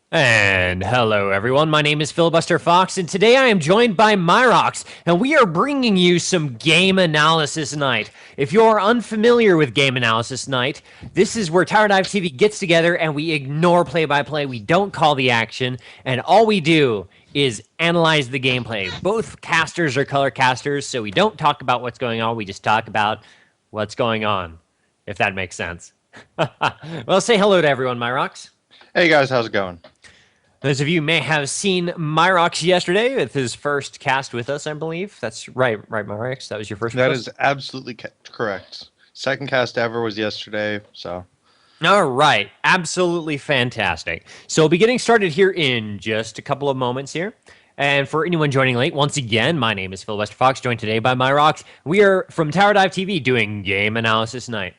And hello, everyone. My name is Filibuster Fox, and today I am joined by Myrox, and we are bringing you some Game Analysis Night. If you're unfamiliar with Game Analysis Night, this is where Towerdivetv gets together and we ignore play-by-play. We don't call the action, and all we do is analyze the gameplay. Both casters are color casters, so we don't talk about what's going on. We just talk about what's going on, if that makes sense. Well, say hello to everyone, Myrox. Hey guys, how's it going? Those of you may have seen Myrox yesterday with his first cast with us, I believe. That's right, Myrox? That was your first with That us? is absolutely correct. Second cast ever was yesterday, so. All right, absolutely fantastic. So we'll be getting started here in just a couple of moments here. And for anyone joining late, once again, my name is Phil Fox, joined today by Myrox. We are from Towerdivetv doing Game Analysis Night.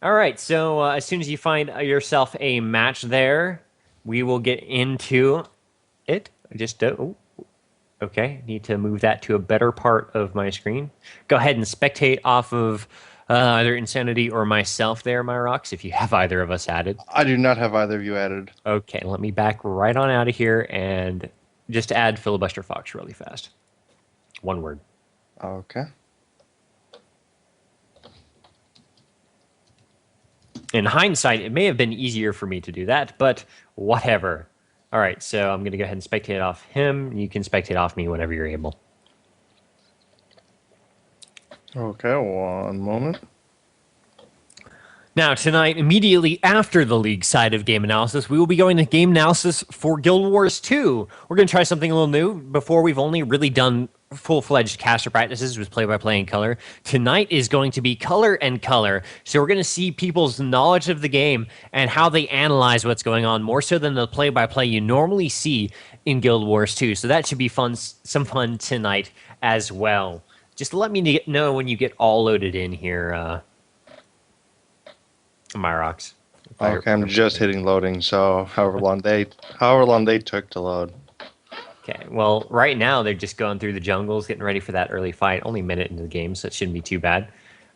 All right, so as soon as you find yourself a match there, we will get into it. Just okay. Need to move that to a better part of my screen. Go ahead and spectate off of either Insanity or myself there, Myrox, if you have either of us added. I do not have either of you added. Okay, let me back right on out of here and just add Filibuster Fox really fast. One word. Okay. In hindsight, it may have been easier for me to do that, but whatever. All right, so I'm going to go ahead and spectate off him. You can spectate off me whenever you're able. Okay, one moment. Now, tonight, immediately after the league side of Game Analysis, we will be going to Game Analysis for Guild Wars 2. We're going to try something a little new. Before, we've only really done full-fledged caster practices with play-by-play and color. Tonight is going to be color and color. So we're going to see people's knowledge of the game and how they analyze what's going on, more so than the play-by-play you normally see in Guild Wars 2. So that should be fun, some fun tonight as well. Just let me know when you get all loaded in here, Myrox. Okay, I'm just hitting loading, so however long they took to load. Okay, well, right now they're just going through the jungles, getting ready for that early fight. Only a minute into the game, so it shouldn't be too bad.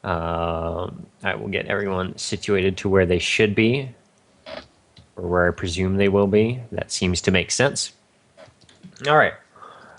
I will get everyone situated to where they should be, or where I presume they will be. That seems to make sense. All right,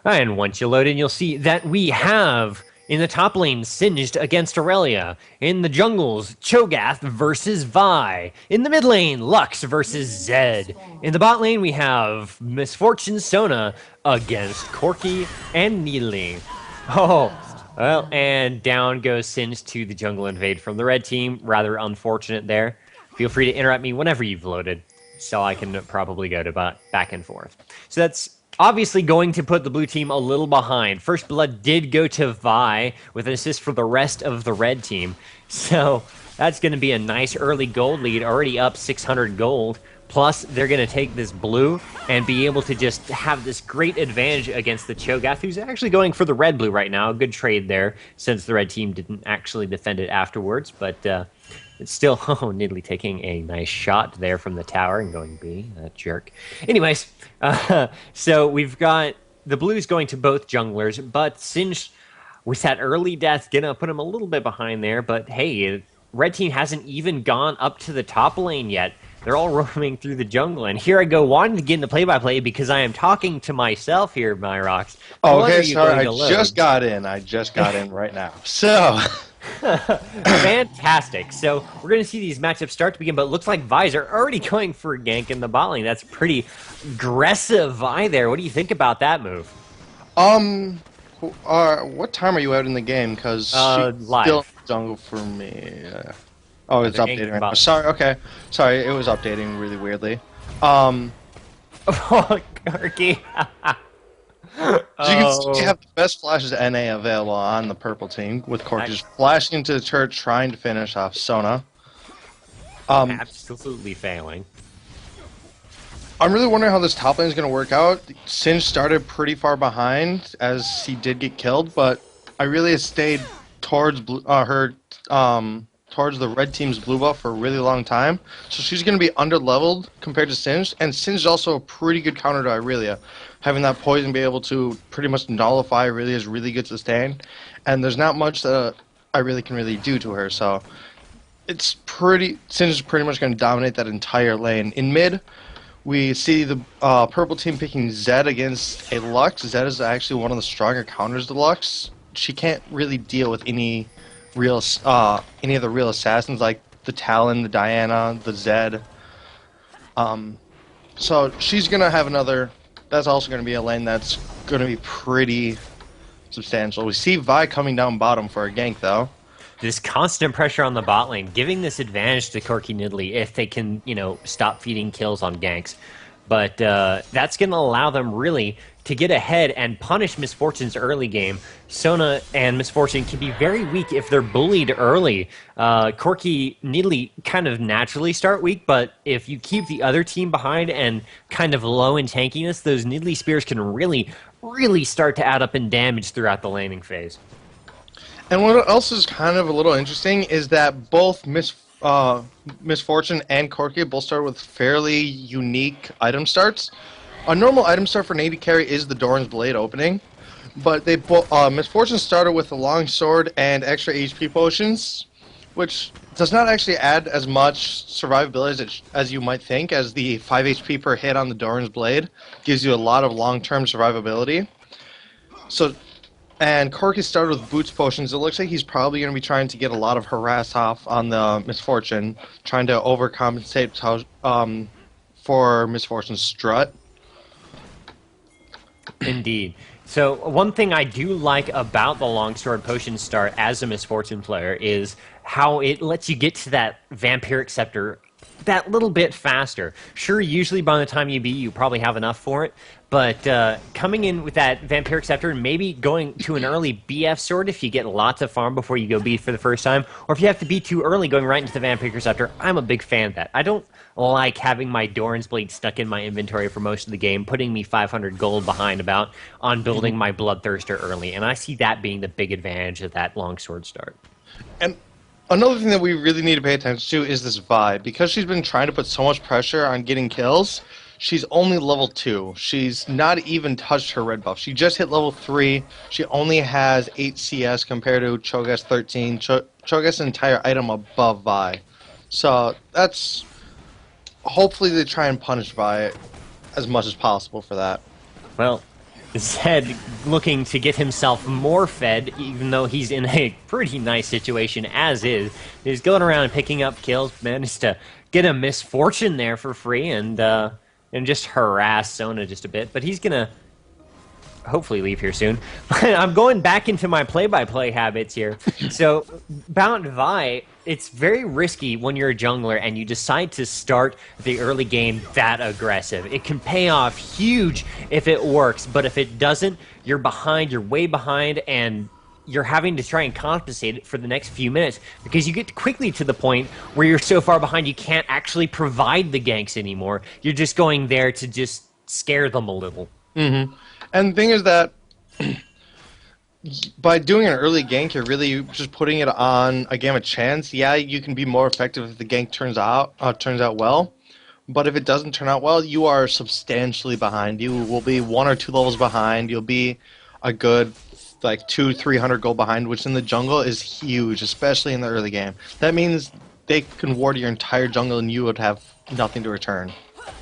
and once you load in, you'll see that we have in the top lane, Singed against Aurelia. In the jungles, Cho'Gath versus Vi. In the mid lane, Lux versus Zed. In the bot lane, we have Misfortune Sona against Corki and Needly. Oh, well, and down goes Singed to the jungle invade from the red team. Rather unfortunate there. Feel free to interrupt me whenever you've loaded, so I can probably go to back and forth. So that's obviously going to put the blue team a little behind. First blood did go to Vi with an assist for the rest of the red team. So that's going to be a nice early gold lead, already up 600 gold. Plus, they're going to take this blue and be able to just have this great advantage against the Cho'Gath, who's actually going for the red-blue right now. A good trade there, since the red team didn't actually defend it afterwards. But it's still, oh, Nidalee taking a nice shot there from the tower and going B, that jerk. Anyways, so we've got the blues going to both junglers, but Singed, with that early death, gonna put him a little bit behind there. But hey, red team hasn't even gone up to the top lane yet. They're all roaming through the jungle, and here I go wanting to get into play-by-play because I am talking to myself here, Myrox. Oh, okay, sorry, I just got in. Right now. So... Fantastic. So we're going to see these matchups start to begin, but it looks like Vi's are already going for a gank in the bot lane. That's pretty aggressive Vi there. What do you think about that move? What time are you out in the game? Because live. Still jungle for me. Oh, it's updating right now. Sorry, okay. Sorry, it was updating really weirdly. Oh, Corki. As you can see, you have the best flashes NA available on the purple team, with Cork just flashing into the church, trying to finish off Sona. Absolutely failing. I'm really wondering how this top lane is going to work out. Singed started pretty far behind, as he did get killed, but I really stayed towards towards the red team's blue buff for a really long time. So she's going to be under-leveled compared to Singed, and Singed is also a pretty good counter to Irelia. Having that poison be able to pretty much nullify Irelia's really good sustain, and there's not much that Irelia can really do to her, Singed is pretty much going to dominate that entire lane. In mid, We see the purple team picking Zed against a Lux. Zed is actually one of the stronger counters to Lux. She can't really deal with any of the real assassins like the Talon, the Diana, the Zed. So she's gonna have another. That's also gonna be a lane that's gonna be pretty substantial. We see Vi coming down bottom for a gank though. This constant pressure on the bot lane, giving this advantage to Corki Nidalee if they can, stop feeding kills on ganks. But that's going to allow them really to get ahead and punish Miss Fortune's early game. Sona and Miss Fortune can be very weak if they're bullied early. Corki Nidalee kind of naturally start weak, but if you keep the other team behind and kind of low in tankiness, those Nidalee spears can really, really start to add up in damage throughout the laning phase. And what else is kind of a little interesting is that both Miss Fortune and Corki both start with fairly unique item starts. A normal item start for an AD carry is the Doran's Blade opening, but they Miss Fortune started with a long sword and extra HP potions, which does not actually add as much survivability as you might think, as the 5 HP per hit on the Doran's Blade gives you a lot of long-term survivability. And Corki started with Boots Potions. It looks like he's probably going to be trying to get a lot of harass off on the Miss Fortune, trying to overcompensate for Miss Fortune's strut. Indeed. So one thing I do like about the Longsword Potion start as a Miss Fortune player is how it lets you get to that Vampiric Scepter that little bit faster. Sure, usually by the time you beat, you probably have enough for it, but coming in with that Vampiric Scepter and maybe going to an early BF sword if you get lots of farm before you go beat for the first time, or if you have to beat too early going right into the Vampiric Scepter, I'm a big fan of that. I don't like having my Doran's Blade stuck in my inventory for most of the game, putting me 500 gold behind about on building my Bloodthirster early, and I see that being the big advantage of that longsword start. And another thing that we really need to pay attention to is this Vi. Because she's been trying to put so much pressure on getting kills, she's only level 2. She's not even touched her red buff. She just hit level 3. She only has 8 CS compared to Cho'Gath's 13. Cho'Gath's entire item above Vi. So that's... Hopefully they try and punish Vi as much as possible for that. Well, Zed looking to get himself more fed, even though he's in a pretty nice situation as is. He's going around and picking up kills, managed to get a Miss Fortune there for free and just harass Sona just a bit. But he's going to hopefully leave here soon. I'm going back into my play-by-play habits here. So, about Vi, it's very risky when you're a jungler and you decide to start the early game that aggressive. It can pay off huge if it works, but if it doesn't, you're behind, you're way behind, and you're having to try and compensate it for the next few minutes because you get quickly to the point where you're so far behind you can't actually provide the ganks anymore. You're just going there to just scare them a little. Mm-hmm. And the thing is that by doing an early gank, you're really just putting it on a game of chance. Yeah, you can be more effective if the gank turns out well, but if it doesn't turn out well, you are substantially behind. You will be 1 or 2 levels behind. You'll be a good 200-300 gold behind, which in the jungle is huge, especially in the early game. That means they can ward your entire jungle and you would have nothing to return.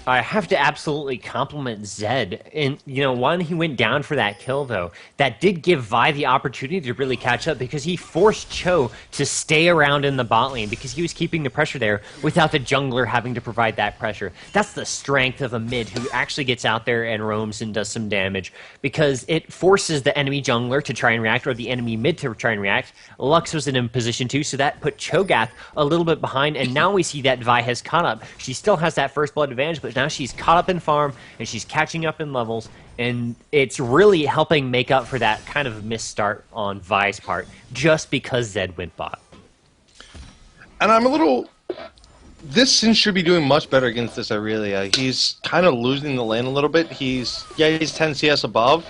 I have to absolutely compliment Zed. And, when he went down for that kill, though, that did give Vi the opportunity to really catch up because he forced Cho to stay around in the bot lane because he was keeping the pressure there without the jungler having to provide that pressure. That's the strength of a mid who actually gets out there and roams and does some damage because it forces the enemy jungler to try and react or the enemy mid to try and react. Lux was in position too, so that put Cho'Gath a little bit behind, and now we see that Vi has caught up. She still has that first blood advantage, but now she's caught up in farm and she's catching up in levels, and it's really helping make up for that kind of misstart on Vi's part just because Zed went bot. And I'm a little... This Sin should be doing much better against this Irelia. He's kind of losing the lane a little bit. He's 10 CS above,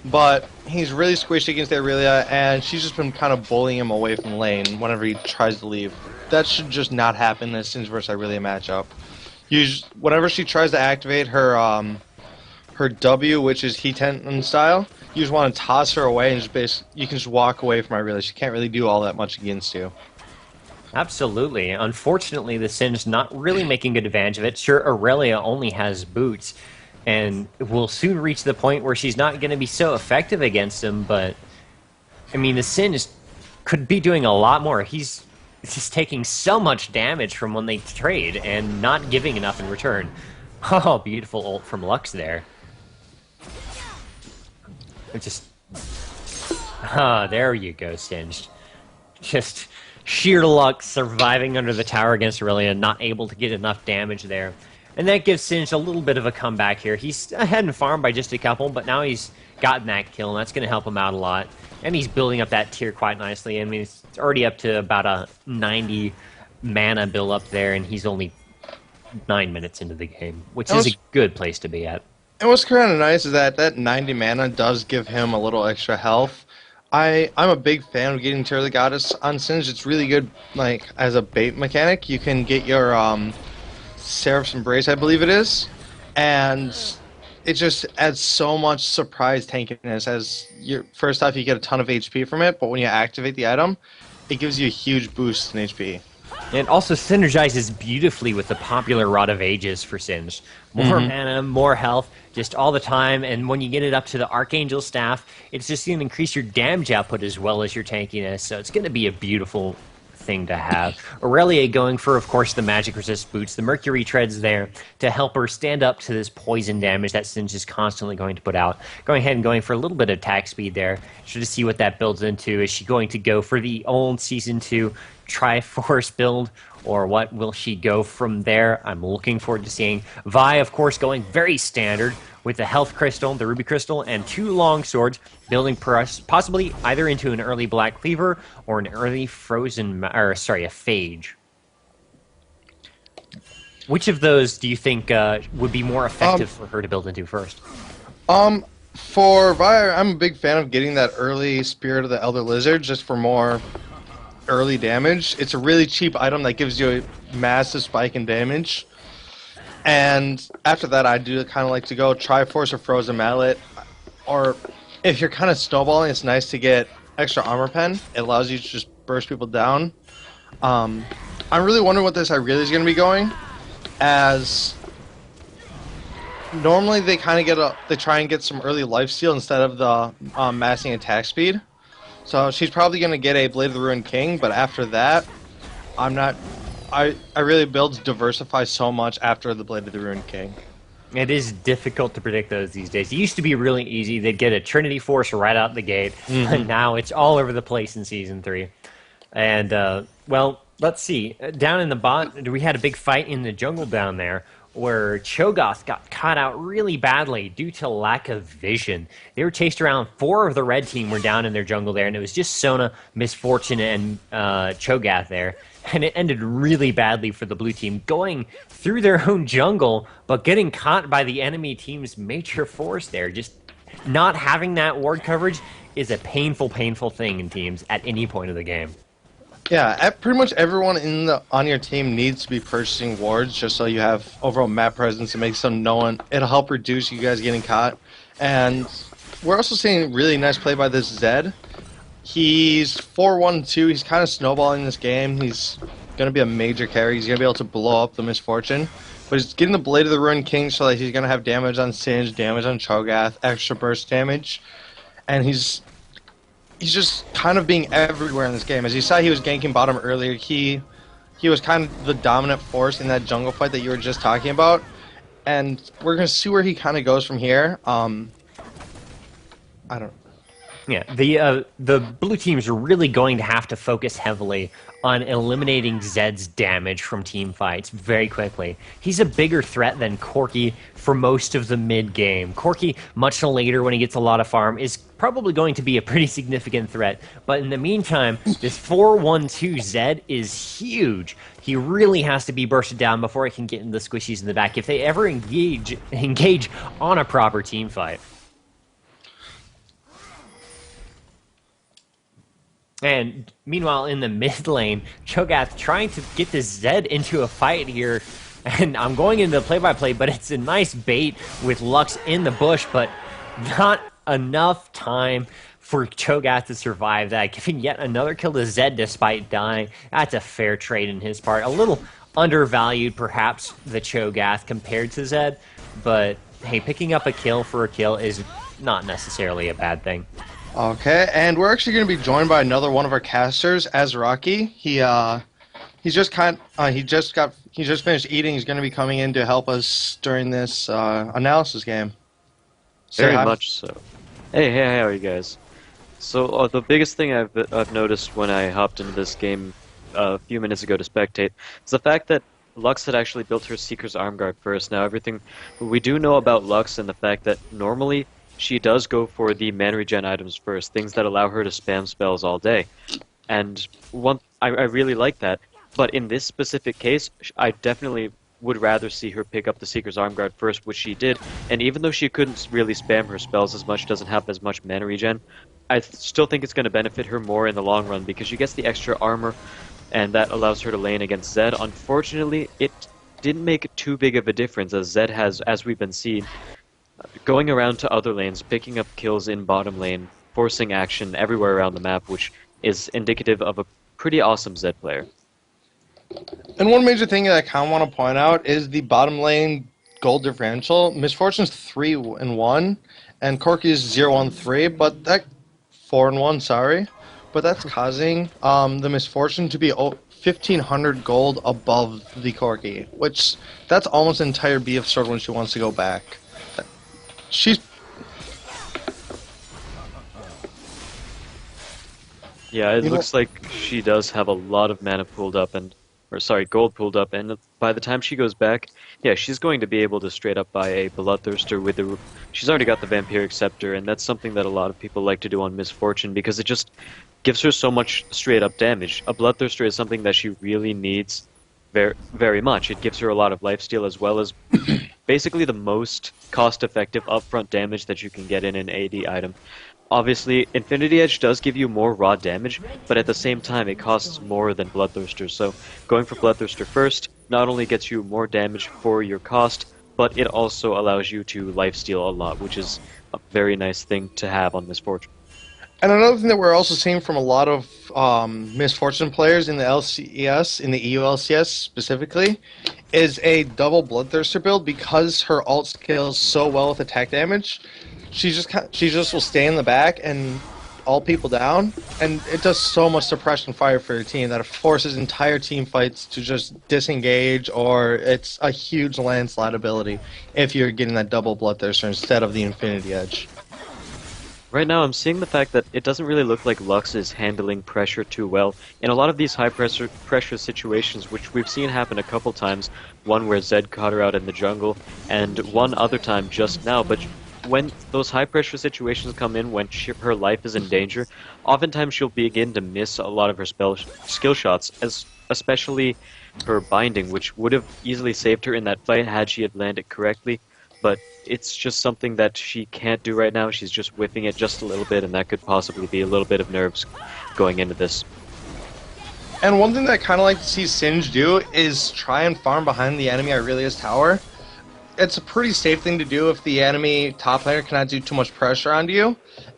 but he's really squished against Irelia, and she's just been kind of bullying him away from the lane whenever he tries to leave. That should just not happen in a Sin versus Irelia matchup. Whenever she tries to activate her her W, which is Heat-10 style, you just want to toss her away and you can just walk away from Irelia. She can't really do all that much against you. Absolutely. Unfortunately, the Sin's not really making good advantage of it. Sure, Aurelia only has boots, and will soon reach the point where she's not going to be so effective against him. But I mean, the Sin could be doing a lot more. He's just taking so much damage from when they trade and not giving enough in return. Oh, beautiful ult from Lux there. It just there you go, Singed. Just sheer luck surviving under the tower against Aurelia, not able to get enough damage there. And that gives Singed a little bit of a comeback here. He's ahead in farm by just a couple, but now he's gotten that kill, and that's going to help him out a lot. And he's building up that tier quite nicely. I mean, it's already up to about a 90 mana build up there, and he's only 9 minutes into the game, which is a good place to be at. And what's kind of nice is that 90 mana does give him a little extra health. I'm a big fan of getting Tear the Goddess on Singed. It's really good, like, as a bait mechanic. You can get your Seraph's Embrace, I believe it is, and it just adds so much surprise tankiness. As first off, you get a ton of HP from it, but when you activate the item, it gives you a huge boost in HP. It also synergizes beautifully with the popular Rod of Ages for Singed. More mana, more health, just all the time, and when you get it up to the Archangel Staff, it's just going to increase your damage output as well as your tankiness, so it's going to be a beautiful thing to have. Aurelia going for, of course, the magic resist boots. The Mercury Treads there to help her stand up to this poison damage that Singed is constantly going to put out. Going ahead and going for a little bit of attack speed there, just to see what that builds into. Is she going to go for the old Season 2 Triforce build, or what will she go from there? I'm looking forward to seeing. Vi, of course, going very standard with the Health Crystal, the Ruby Crystal, and 2 long swords, building possibly either into an early Black Cleaver or an early Frozen, or sorry, a Phage. Which of those do you think would be more effective for her to build into first? For Vi, I'm a big fan of getting that early Spirit of the Elder Lizard just for more early damage. It's a really cheap item that gives you a massive spike in damage. And after that, I do kind of like to go Triforce or Frozen Mallet. Or if you're kind of snowballing, it's nice to get extra Armor Pen. It allows you to just burst people down. I'm really wondering what this Irelia is going to be going, as normally they kind of they try and get some early lifesteal instead of the massing attack speed. So she's probably going to get a Blade of the Ruined King, but after that, I'm not. Irelia builds diversify so much after the Blade of the Ruined King. It is difficult to predict those these days. It used to be really easy. They'd get a Trinity Force right out the gate, and now it's all over the place in Season 3. And, well, let's see. Down in the bot, we had a big fight in the jungle down there, where Cho'Gath got caught out really badly due to lack of vision. They were chased around. 4 of the red team were down in their jungle there, and it was just Sona, Misfortune, and Cho'Gath there. And it ended really badly for the blue team, going through their own jungle, but getting caught by the enemy team's major force there. Just not having that ward coverage is a painful, painful thing in teams at any point of the game. Yeah, pretty much everyone on your team needs to be purchasing wards just so you have overall map presence and makes them known. It'll help reduce you guys getting caught. And we're also seeing really nice play by this Zed. He's 4-1-2. He's kind of snowballing this game. He's going to be a major carry. He's going to be able to blow up the Misfortune. But he's getting the Blade of the Ruined King so that he's going to have damage on Singed, damage on Cho'Gath, extra burst damage. And he's just kind of being everywhere in this game. As you saw, he was ganking bottom earlier. He was kind of the dominant force in that jungle fight that you were just talking about. And we're going to see where he kind of goes from here. I don't. Yeah, the blue teams are really going to have to focus heavily on eliminating Zed's damage from team fights very quickly. He's a bigger threat than Corki for most of the mid-game. Corki, much later when he gets a lot of farm, is probably going to be a pretty significant threat. But in the meantime, this 4-1-2 Zed is huge. He really has to be bursted down before he can get in the squishies in the back if they ever engage on a proper team fight. And meanwhile, in the mid lane, Cho'Gath trying to get this Zed into a fight here. And I'm going into the play-by-play, but it's a nice bait with Lux in the bush, but not enough time for Cho'Gath to survive that, giving yet another kill to Zed despite dying. That's a fair trade in his part. A little undervalued, perhaps, the Cho'Gath compared to Zed, but hey, picking up a kill for a kill is not necessarily a bad thing. Okay, and we're actually going to be joined by another one of our casters, Azraki. He just finished eating. He's going to be coming in to help us during this analysis game. Say Very hi. much so. Hey, how are you guys? So the biggest thing I've noticed when I hopped into this game a few minutes ago to spectate is the fact that Lux had actually built her Seeker's Arm Guard first. Now everything we do know about Lux and the fact that normally she does go for the mana regen items first, things that allow her to spam spells all day. And I really like that. But in this specific case, I definitely would rather see her pick up the Seeker's Arm Guard first, which she did. And even though she couldn't really spam her spells as much, doesn't have as much mana regen, I still think it's going to benefit her more in the long run because she gets the extra armor, and that allows her to lane against Zed. Unfortunately, it didn't make too big of a difference as Zed has, as we've been seeing, going around to other lanes, picking up kills in bottom lane, forcing action everywhere around the map, which is indicative of a pretty awesome Zed player. And one major thing that I kind of want to point out is the bottom lane gold differential. Misfortune's 3-1, and Corky's 0-3, but that 4-1. Sorry, but that's causing the Misfortune to be 1,500 gold above the Corky, which that's almost an entire BF sword when she wants to go back. She's Yeah, it looks like she does have a lot of mana pooled up gold pooled up, and by the time she goes back, yeah, she's going to be able to straight up buy a Bloodthirster with the. She's already got the Vampiric Scepter, and that's something that a lot of people like to do on Misfortune because it just gives her so much straight up damage. A Bloodthirster is something that she really needs very, very much. It gives her a lot of lifesteal as well as basically the most cost-effective upfront damage that you can get in an AD item. Obviously, Infinity Edge does give you more raw damage, but at the same time it costs more than Bloodthirster, so going for Bloodthirster first not only gets you more damage for your cost, but it also allows you to lifesteal a lot, which is a very nice thing to have on Misfortune. And another thing that we're also seeing from a lot of Misfortune players in the LCS, in the EU LCS specifically, is a double Bloodthirster build because her ult scales so well with attack damage. She just will stay in the back and ult people down, and it does so much suppression fire for your team that it forces entire team fights to just disengage, or it's a huge landslide ability if you're getting that double Bloodthirster instead of the Infinity Edge. Right now, I'm seeing the fact that it doesn't really look like Lux is handling pressure too well. In a lot of these high pressure situations, which we've seen happen a couple times, one where Zed caught her out in the jungle, and one other time just now, but when those high pressure situations come in, when her life is in danger, oftentimes she'll begin to miss a lot of her skill shots, especially her binding, which would have easily saved her in that fight had she had landed correctly. But it's just something that she can't do right now. She's just whipping it just a little bit, and that could possibly be a little bit of nerves going into this. And one thing that I kind of like to see Singe do is try and farm behind the enemy Aurelia's tower. It's a pretty safe thing to do if the enemy top laner cannot do too much pressure onto you.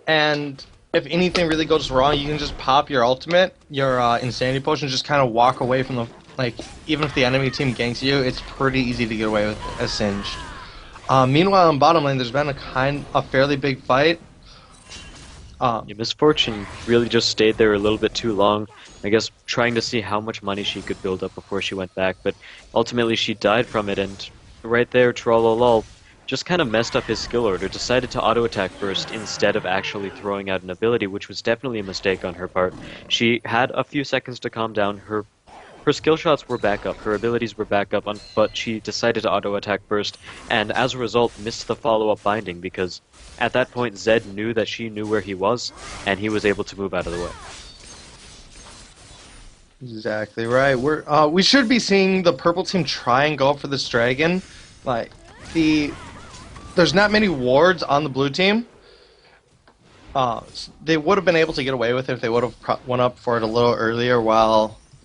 And if anything really goes wrong, you can just pop your ultimate, your Insanity Potion, just kind of walk away from the... Like, even if the enemy team ganks you, it's pretty easy to get away with as Singed. Meanwhile, in bottom lane, there's been a fairly big fight. Misfortune really just stayed there a little bit too long. I guess trying to see how much money she could build up before she went back, but ultimately she died from it, and right there, Trollolol just kind of messed up his skill order, decided to auto-attack first instead of actually throwing out an ability, which was definitely a mistake on her part. She had a few seconds to calm down. Her skill shots were back up, her abilities were back up, but she decided to auto-attack first, and as a result missed the follow-up binding, because at that point Zed knew that she knew where he was, and he was able to move out of the way. Exactly right. We should be seeing the purple team try and go for this dragon. Like, there's not many wards on the blue team. They would have been able to get away with it if they would have went up for it a little earlier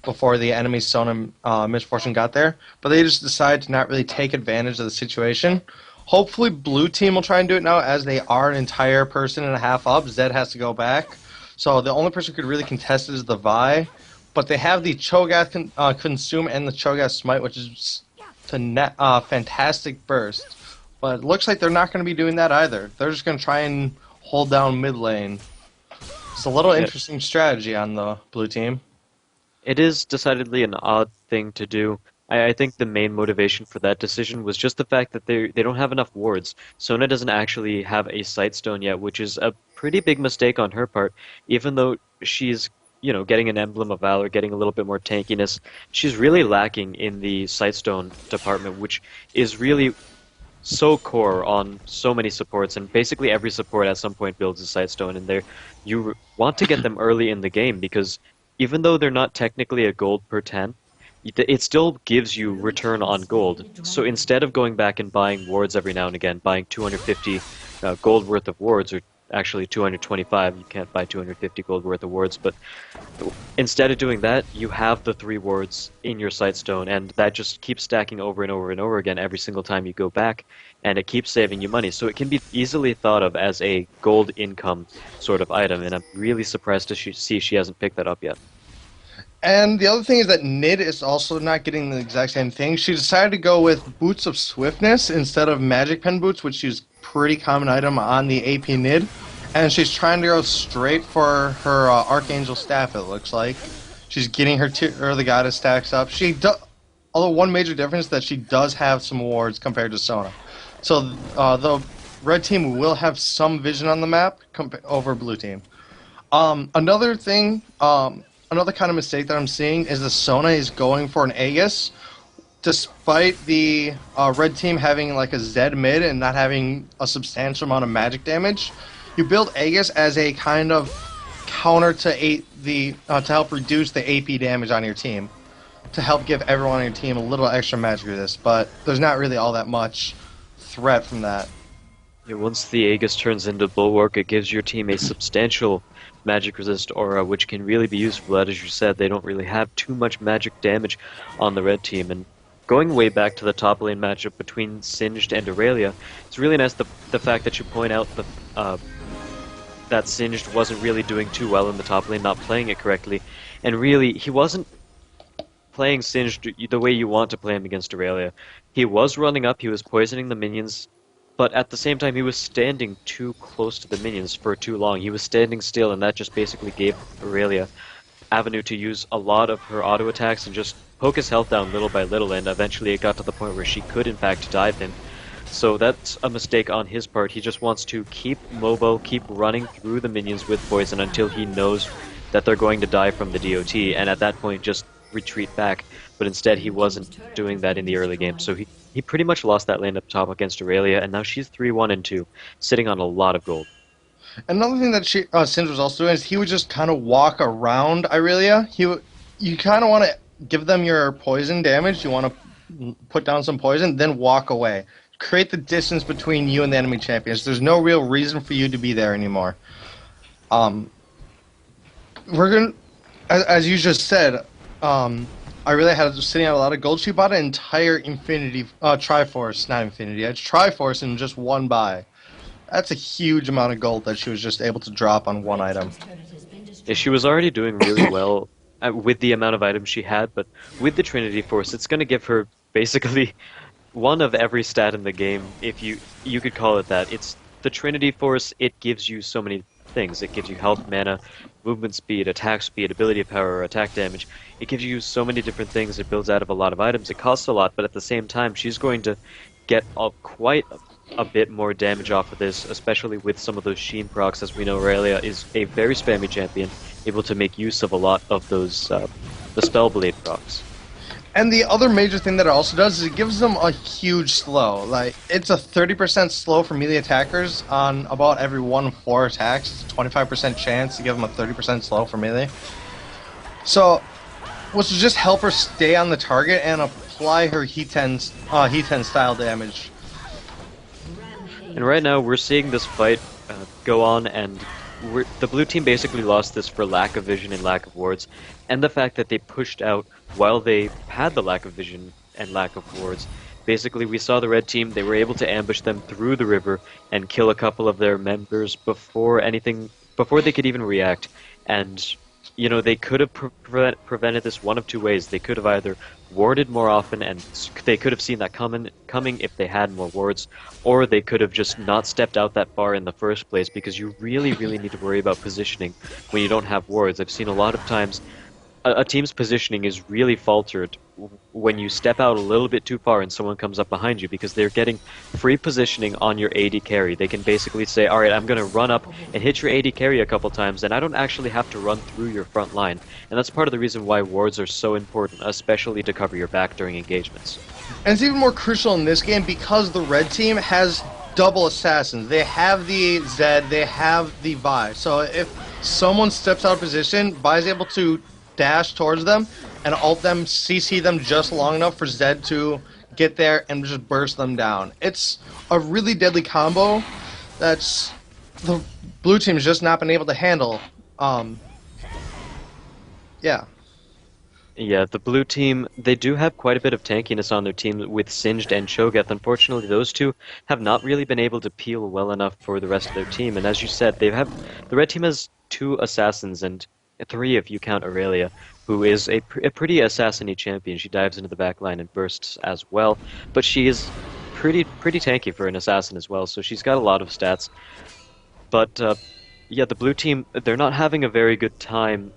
before the enemy Sona Misfortune got there. But they just decided to not really take advantage of the situation. Hopefully, blue team will try and do it now, as they are an entire person and a half up. Zed has to go back, so the only person who could really contest it is the Vi. But they have the Cho'Gath consume and the Cho'Gath smite, which is to net fantastic burst. But it looks like they're not going to be doing that either. They're just going to try and hold down mid lane. It's a little interesting strategy on the blue team. It is decidedly an odd thing to do. I think the main motivation for that decision was just the fact that they don't have enough wards. Sona doesn't actually have a Sightstone yet, which is a pretty big mistake on her part. Even though she's, getting an Emblem of Valor, getting a little bit more tankiness, she's really lacking in the Sightstone department, which is really so core on so many supports, and basically every support at some point builds a Sightstone, and you want to get them early in the game because even though they're not technically a gold per 10, it still gives you return on gold. So instead of going back and buying wards every now and again, buying 250 gold worth of wards, or actually 225, you can't buy 250 gold worth of wards, but instead of doing that, you have the 3 wards in your Sightstone, and that just keeps stacking over and over and over again every single time you go back, and it keeps saving you money. So it can be easily thought of as a gold income sort of item, and I'm really surprised to see she hasn't picked that up yet. And the other thing is that Nid is also not getting the exact same thing. She decided to go with Boots of Swiftness instead of Magic Pen Boots, which is pretty common item on the AP Nid. And she's trying to go straight for her Archangel Staff, it looks like. She's getting her the Goddess stacks up. Although one major difference is that she does have some wards compared to Sona. So the red team will have some vision on the map over blue team. Another thing... Another kind of mistake that I'm seeing is the Sona is going for an Aegis, despite the red team having like a Zed mid and not having a substantial amount of magic damage. You build Aegis as a kind of counter to to help reduce the AP damage on your team, to help give everyone on your team a little extra magic resist. But there's not really all that much threat from that. Yeah, once the Aegis turns into Bulwark, it gives your team a substantial magic resist aura, which can really be useful. As you said, they don't really have too much magic damage on the red team. And going way back to the top lane matchup between Singed and Aurelia, it's really nice the fact that you point out that Singed wasn't really doing too well in the top lane, not playing it correctly. And really, he wasn't playing Singed the way you want to play him against Aurelia. He was running up, he was poisoning the minions, but at the same time, he was standing too close to the minions for too long. He was standing still, and that just basically gave Aurelia avenue to use a lot of her auto attacks and just poke his health down little by little, and eventually it got to the point where she could in fact dive him. So that's a mistake on his part. He just wants to keep mobile, keep running through the minions with poison until he knows that they're going to die from the DOT, and at that point just retreat back. But instead he wasn't doing that in the early game, so he pretty much lost that lane up top against Aurelia, and now she's 3-1-2, sitting on a lot of gold. Another thing that Sindri was also doing is he would just kind of walk around Aurelia. You kind of want to give them your poison damage. You want to put down some poison, then walk away. Create the distance between you and the enemy champions. There's no real reason for you to be there anymore. As you just said, I really had sitting out a lot of gold. She bought an entire Infinity Triforce, not Infinity Edge, Triforce in just one buy. That's a huge amount of gold that she was just able to drop on one item. Yeah, she was already doing really well with the amount of items she had, but with the Trinity Force, it's going to give her basically one of every stat in the game, if you could call it that. It's the Trinity Force. It gives you so many things. It gives you health, mana, movement speed, attack speed, ability power, attack damage. It gives you so many different things. It builds out of a lot of items. It costs a lot, but at the same time, she's going to get quite a bit more damage off of this, especially with some of those Sheen procs. As we know, Aurelia is a very spammy champion, able to make use of a lot of those the Spellblade procs. And the other major thing that it also does is it gives them a huge slow. Like, it's a 30% slow for melee attackers on about every 1 in 4 attacks. It's a 25% chance to give them a 30% slow for melee. So, which will just help her stay on the target and apply her Heat 10 style damage. And right now, we're seeing this fight go on, and the blue team basically lost this for lack of vision and lack of wards, and the fact that they pushed out while they had the lack of vision and lack of wards Basically, we saw the red team, they were able to ambush them through the river and kill a couple of their members before they could even react. And, you know, they could have prevented this one of two ways. They could have either warded more often, and they could have seen that coming if they had more wards, or they could have just not stepped out that far in the first place, because you really, really need to worry about positioning when you don't have wards. I've seen a lot of times a team's positioning is really faltered when you step out a little bit too far and someone comes up behind you, because they're getting free positioning on your AD carry. They can basically say, alright, I'm going to run up and hit your AD carry a couple times, and I don't actually have to run through your front line. And that's part of the reason why wards are so important, especially to cover your back during engagements. And it's even more crucial in this game because the red team has double assassins. They have the Zed, they have the Vi. So if someone steps out of position, Vi is able to dash towards them and ult them, CC them just long enough for Zed to get there and just burst them down. It's a really deadly combo that's the blue team's just not been able to handle. Yeah. Yeah, the blue team, they do have quite a bit of tankiness on their team with Singed and Cho'Gath. Unfortunately, those two have not really been able to peel well enough for the rest of their team. And as you said, the red team has 2 assassins, and 3 if you count Aurelia, who is a pretty assassin-y champion. She dives into the back line and bursts as well, but she is pretty tanky for an assassin as well, so she's got a lot of stats. But yeah, the blue team, they're not having a very good time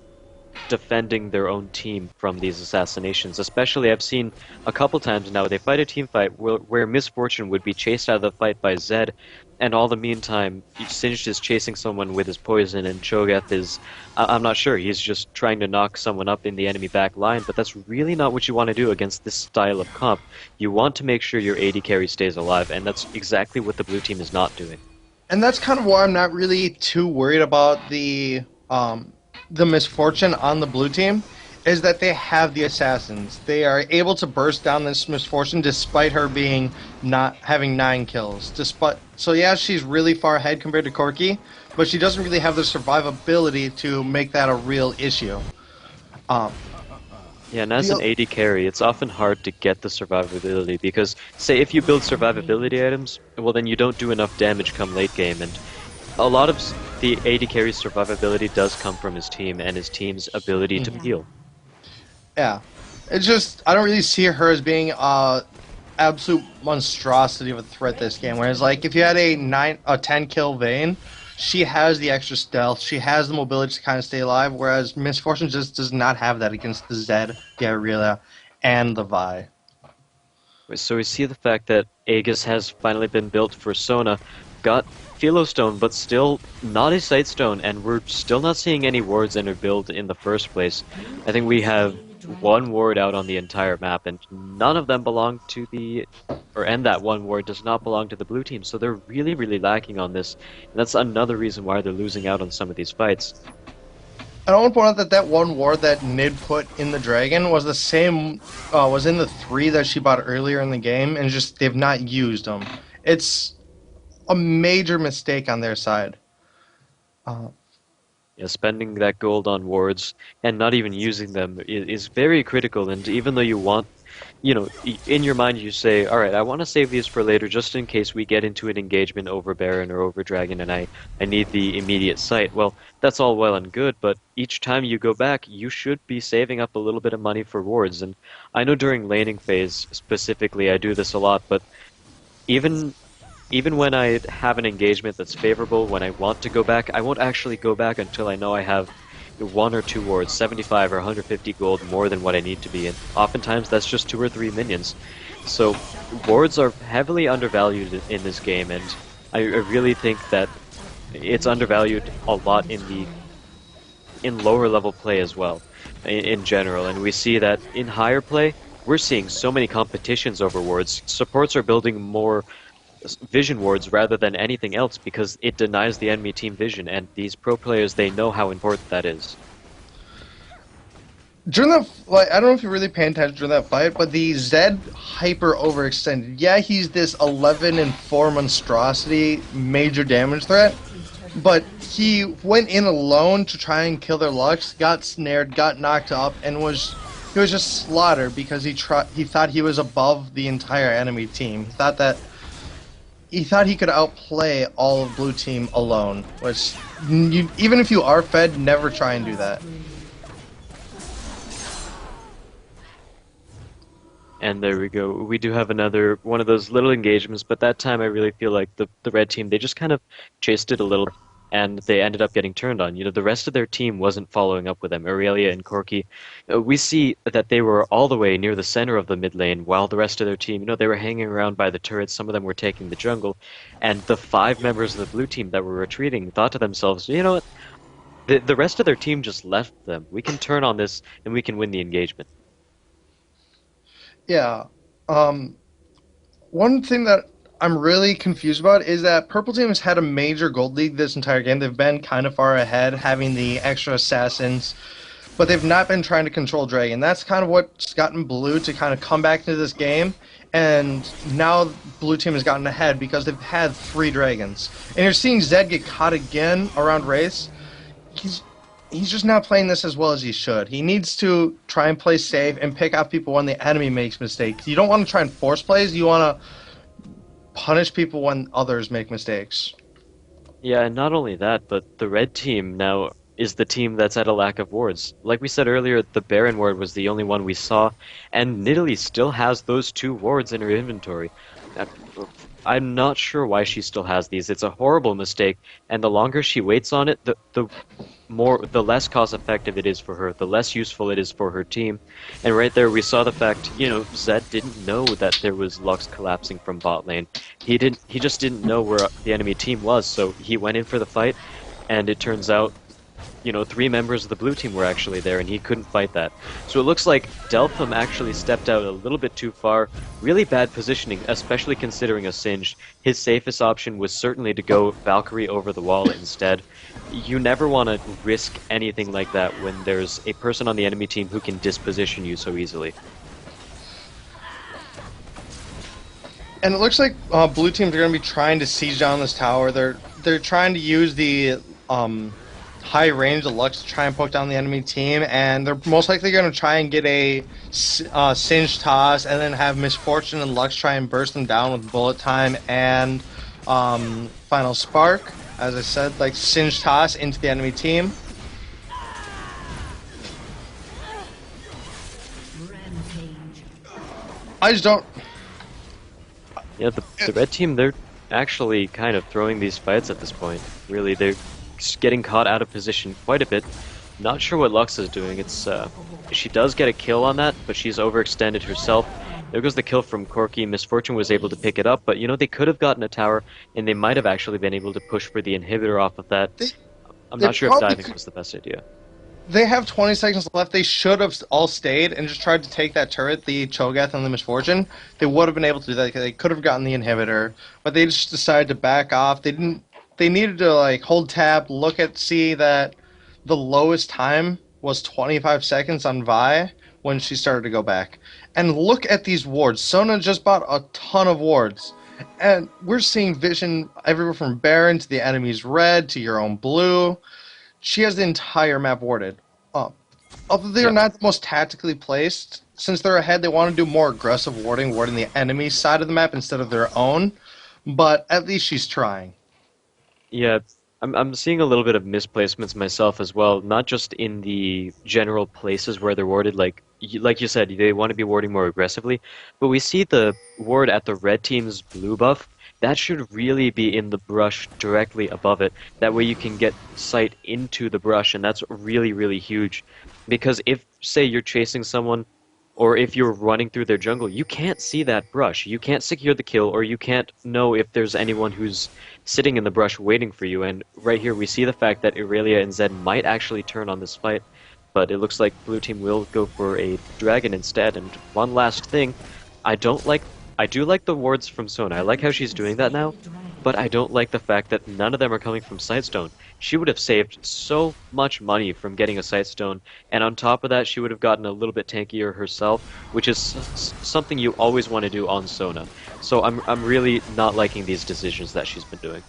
defending their own team from these assassinations. Especially, I've seen a couple times now, they fight a team fight where Misfortune would be chased out of the fight by Zed, and all the meantime, Singed is chasing someone with his poison, and Cho'Gath is, I'm not sure, he's just trying to knock someone up in the enemy back line, but that's really not what you want to do against this style of comp. You want to make sure your AD carry stays alive, and that's exactly what the blue team is not doing. And that's kind of why I'm not really too worried about the Misfortune on the blue team, is that they have the assassins. They are able to burst down this Misfortune despite her being not having 9 kills. So yeah, she's really far ahead compared to Corki, but she doesn't really have the survivability to make that a real issue. Yeah, and as an AD carry, it's often hard to get the survivability, because, say, if you build survivability items, well, then you don't do enough damage come late game, and a lot of the AD carry's survivability does come from his team and his team's ability to heal. Yeah. It's just, I don't really see her as being absolute monstrosity of a threat this game. Whereas, like, if you had a 10 kill Vayne, she has the extra stealth, she has the mobility to kind of stay alive, whereas Misfortune just does not have that against the Zed, the Aurelia, and the Vi. So we see the fact that Aegis has finally been built for Sona, got Philostone, but still not a Sightstone, and we're still not seeing any wards in her build in the first place. I think we have 1 ward out on the entire map, and none of them belong to and that 1 ward does not belong to the blue team, so they're really, really lacking on this, and that's another reason why they're losing out on some of these fights. I want to point out that 1 ward that Nid put in the Dragon was the same, was in the 3 that she bought earlier in the game, and just they've not used them. It's a major mistake on their side. Yeah, spending that gold on wards and not even using them is very critical, and even though you want, you know, in your mind you say, alright, I want to save these for later just in case we get into an engagement over Baron or over Dragon and I need the immediate sight. Well, that's all well and good, but each time you go back, you should be saving up a little bit of money for wards, and I know during laning phase specifically I do this a lot, but even when I have an engagement that's favorable, when I want to go back, I won't actually go back until I know I have 1 or 2 wards, 75 or 150 gold more than what I need to be, and oftentimes that's just 2 or 3 minions. So wards are heavily undervalued in this game, and I really think that it's undervalued a lot in lower level play as well, in general, and we see that in higher play, we're seeing so many competitions over wards. Supports are building more vision wards rather than anything else because it denies the enemy team vision, and these pro players, they know how important that is. During that, like, I don't know if you're really paying attention during that fight, but the Zed hyper overextended. Yeah, he's this 11 and 4 monstrosity, major damage threat, but he went in alone to try and kill their Lux, got snared, got knocked up, and was he was just slaughtered because he thought he was above the entire enemy team. He thought he could outplay all of blue team alone. Which even if you are fed, never try and do that. And there we go. We do have another one of those little engagements, but that time I really feel like the red team, they just kind of chased it a little and they ended up getting turned on. You know, the rest of their team wasn't following up with them. Aurelia and Corky, we see that they were all the way near the center of the mid lane while the rest of their team, you know, they were hanging around by the turrets. Some of them were taking the jungle. And the 5 members of the blue team that were retreating thought to themselves, you know what? The rest of their team just left them. We can turn on this and we can win the engagement. Yeah. One thing that I'm really confused about is that Purple Team has had a major gold lead this entire game. They've been kind of far ahead, having the extra assassins, but they've not been trying to control Dragon. That's kind of what's gotten Blue to kind of come back into this game, and now Blue Team has gotten ahead because they've had 3 dragons. And you're seeing Zed get caught again around Race. He's just not playing this as well as he should. He needs to try and play safe and pick off people when the enemy makes mistakes. You don't want to try and force plays. You want to punish people when others make mistakes. Yeah, and not only that, but the red team now is the team that's at a lack of wards. Like we said earlier, the Baron ward was the only one we saw, and Nidalee still has those 2 wards in her inventory. I'm not sure why she still has these. It's a horrible mistake, and the longer she waits on it, the less cost effective it is for her, the less useful it is for her team. And right there we saw the fact, you know, Zed didn't know that there was Lux collapsing from bot lane. He just didn't know where the enemy team was, so he went in for the fight, and it turns out, you know, 3 members of the blue team were actually there, and he couldn't fight that. So it looks like Delphim actually stepped out a little bit too far. Really bad positioning, especially considering a Singed. His safest option was certainly to go Valkyrie over the wall instead. You never want to risk anything like that when there's a person on the enemy team who can disposition you so easily. And it looks like blue teams are going to be trying to siege down this tower. They're trying to use the high range of Lux to try and poke down the enemy team, and they're most likely going to try and get a Singed toss, and then have Misfortune and Lux try and burst them down with bullet time and final spark. As I said, like Singed toss into the enemy team. I just don't. Yeah, the red team, they're actually kind of throwing these fights at this point. Really, they're getting caught out of position quite a bit. Not sure what Lux is doing. It's she does get a kill on that, but she's overextended herself. There goes the kill from Corky. Misfortune was able to pick it up, but you know, they could have gotten a tower, and they might have actually been able to push for the inhibitor off of that. I'm not sure if diving was the best idea. They have 20 seconds left. They should have all stayed and just tried to take that turret, the Cho'Gath and the Misfortune. They would have been able to do that. They could have gotten the inhibitor, but they just decided to back off. They didn't. They needed to like hold tab, see that the lowest time was 25 seconds on Vi when she started to go back. And look at these wards. Sona just bought a ton of wards. And we're seeing vision everywhere from Baron to the enemy's red to your own blue. She has the entire map warded. Although they're not the most tactically placed, since they're ahead, they want to do more aggressive warding the enemy side of the map instead of their own. But at least she's trying. Yeah, I'm seeing a little bit of misplacements myself as well, not just in the general places where they're warded, like you said, they want to be warding more aggressively, but we see the ward at the red team's blue buff. That should really be in the brush directly above it. That way you can get sight into the brush, and that's really, really huge. Because if, say, you're chasing someone, or if you're running through their jungle, you can't see that brush. You can't secure the kill, or you can't know if there's anyone who's sitting in the brush waiting for you. And right here we see the fact that Aurelia and Zed might actually turn on this fight, but it looks like blue team will go for a dragon instead. And one last thing, I do like the wards from Sona. I like how she's doing that now, but I don't like the fact that none of them are coming from Sightstone. She would have saved so much money from getting a Sightstone, and on top of that, she would have gotten a little bit tankier herself, which is something you always want to do on Sona. So I'm really not liking these decisions that she's been doing.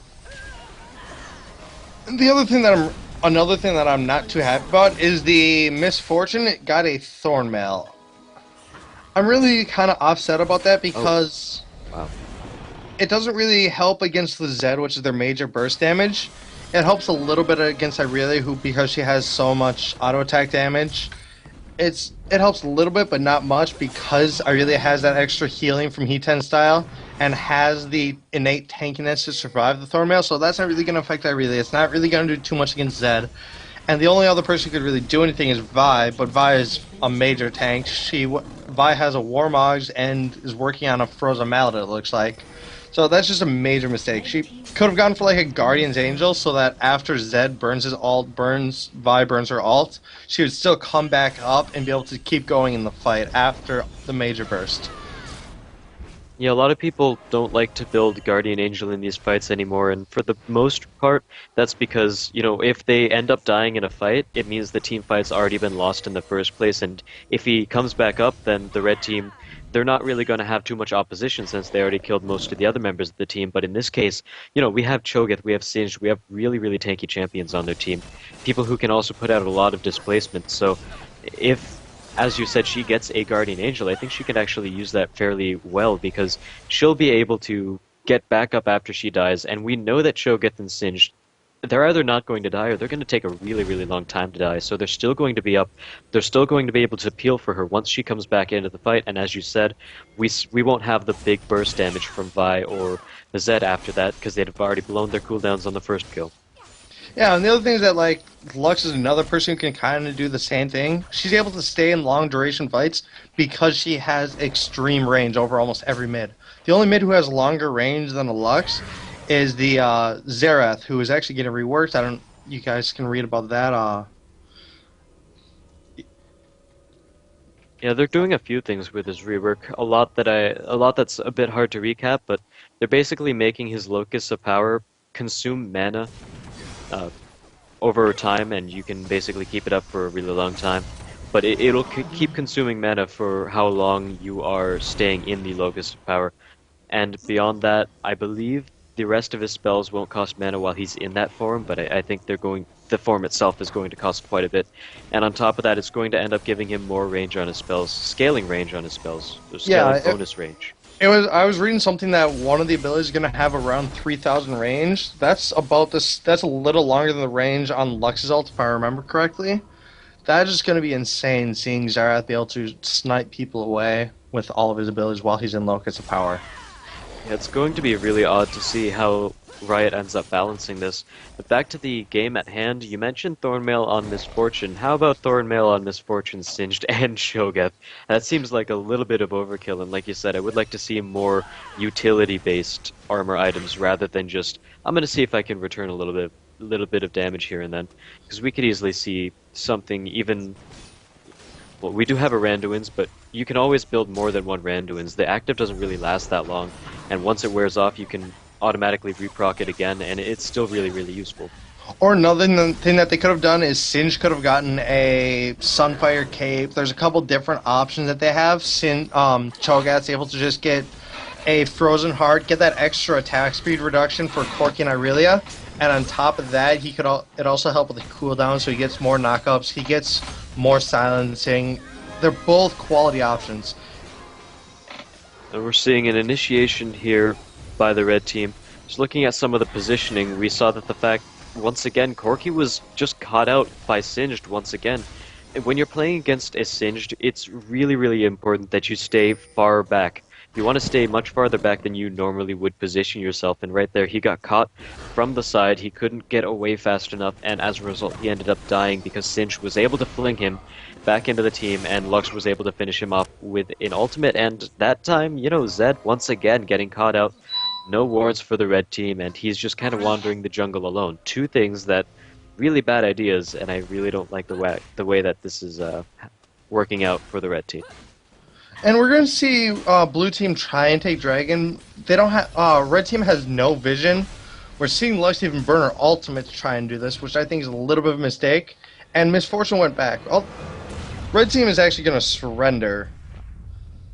Another thing that I'm not too happy about is the Misfortune got a Thorn Mail. I'm really kind of offset about that Oh, because wow. it doesn't really help against the Zed, which is their major burst damage. It helps a little bit against Irelia, who because she has so much auto attack damage, it helps a little bit, but not much because Irelia has that extra healing from Heat 10 style and has the innate tankiness to survive the Thornmail. So that's not really going to affect Irelia. It's not really going to do too much against Zed. And the only other person who could really do anything is Vi, but Vi is a major tank. Vi has a Warmogs and is working on a Frozen Mallet, it looks like. So that's just a major mistake. She could have gone for like a Guardian's Angel so that after Zed burns his alt, Vi burns her alt, she would still come back up and be able to keep going in the fight after the major burst. Yeah, a lot of people don't like to build Guardian Angel in these fights anymore, and for the most part, that's because, if they end up dying in a fight, it means the team fight's already been lost in the first place, and if he comes back up, then the red team, they're not really going to have too much opposition since they already killed most of the other members of the team. But in this case, we have Cho'Gath, we have Singed, we have really, really tanky champions on their team. People who can also put out a lot of displacement, so if as you said, she gets a guardian angel, I think she can actually use that fairly well because she'll be able to get back up after she dies, and we know that Cho'Gath and Singed, they're either not going to die or they're going to take a really, really long time to die. So they're still going to be up. They're still going to be able to peel for her once she comes back into the fight. And as you said, we won't have the big burst damage from Vi or the Zed after that because they'd have already blown their cooldowns on the first kill. Yeah, and the other thing is that like Lux is another person who can kind of do the same thing. She's able to stay in long duration fights because she has extreme range over almost every mid. The only mid who has longer range than a Lux is the Xerath, who is actually getting reworked. I don't. You guys can read about that. Yeah, they're doing a few things with his rework. A lot that's a bit hard to recap, but they're basically making his locus of power consume mana uh, over time, and you can basically keep it up for a really long time. But it'll keep consuming mana for how long you are staying in the locus of power. And beyond that, I believe the rest of his spells won't cost mana while he's in that form, but I think the form itself is going to cost quite a bit. And on top of that, it's going to end up giving him more range on his spells, scaling range on his spells, so Yeah, scaling bonus range. it was. I was reading something that one of the abilities is going to have around 3,000 range. That's about this. That's a little longer than the range on Lux's ult, if I remember correctly. That is going to be insane. Seeing Xerath be able to snipe people away with all of his abilities while he's in locus of power. Yeah, it's going to be really odd to see how Riot ends up balancing this. But back to the game at hand, you mentioned Thornmail on Misfortune. How about Thornmail on Misfortune, Singed, and Sho'Gath? That seems like a little bit of overkill, and like you said, I would like to see more utility-based armor items rather than just, I'm going to see if I can return a little bit of damage here and then. Because we could easily see something even well, we do have a Randuin's, but you can always build more than one Randuin's. The active doesn't really last that long, and once it wears off, you can automatically reproc it again, and it's still really, really useful. Or another thing that they could have done is Singe could have gotten a Sunfire Cape. There's a couple different options that they have. Cho'Gath's able to just get a Frozen Heart, get that extra attack speed reduction for Corki and Irelia, and on top of that, it also help with the cooldown, so he gets more knockups, he gets more silencing. They're both quality options. And we're seeing an initiation here by the red team. Just looking at some of the positioning, we saw that the fact, once again, Corki was just caught out by Singed once again. And when you're playing against a Singed, it's really, really important that you stay far back. You want to stay much farther back than you normally would position yourself, and right there he got caught from the side, he couldn't get away fast enough, and as a result he ended up dying because Singed was able to fling him back into the team, and Lux was able to finish him off with an ultimate, and that time, Zed once again getting caught out. No wards for the red team, and he's just kind of wandering the jungle alone. Two things that really bad ideas, and I really don't like the way that this is working out for the red team. And we're going to see blue team try and take dragon. They don't have red team has no vision. We're seeing Lux even burn her ultimate to try and do this, which I think is a little bit of a mistake. And Misfortune went back. Red team is actually going to surrender.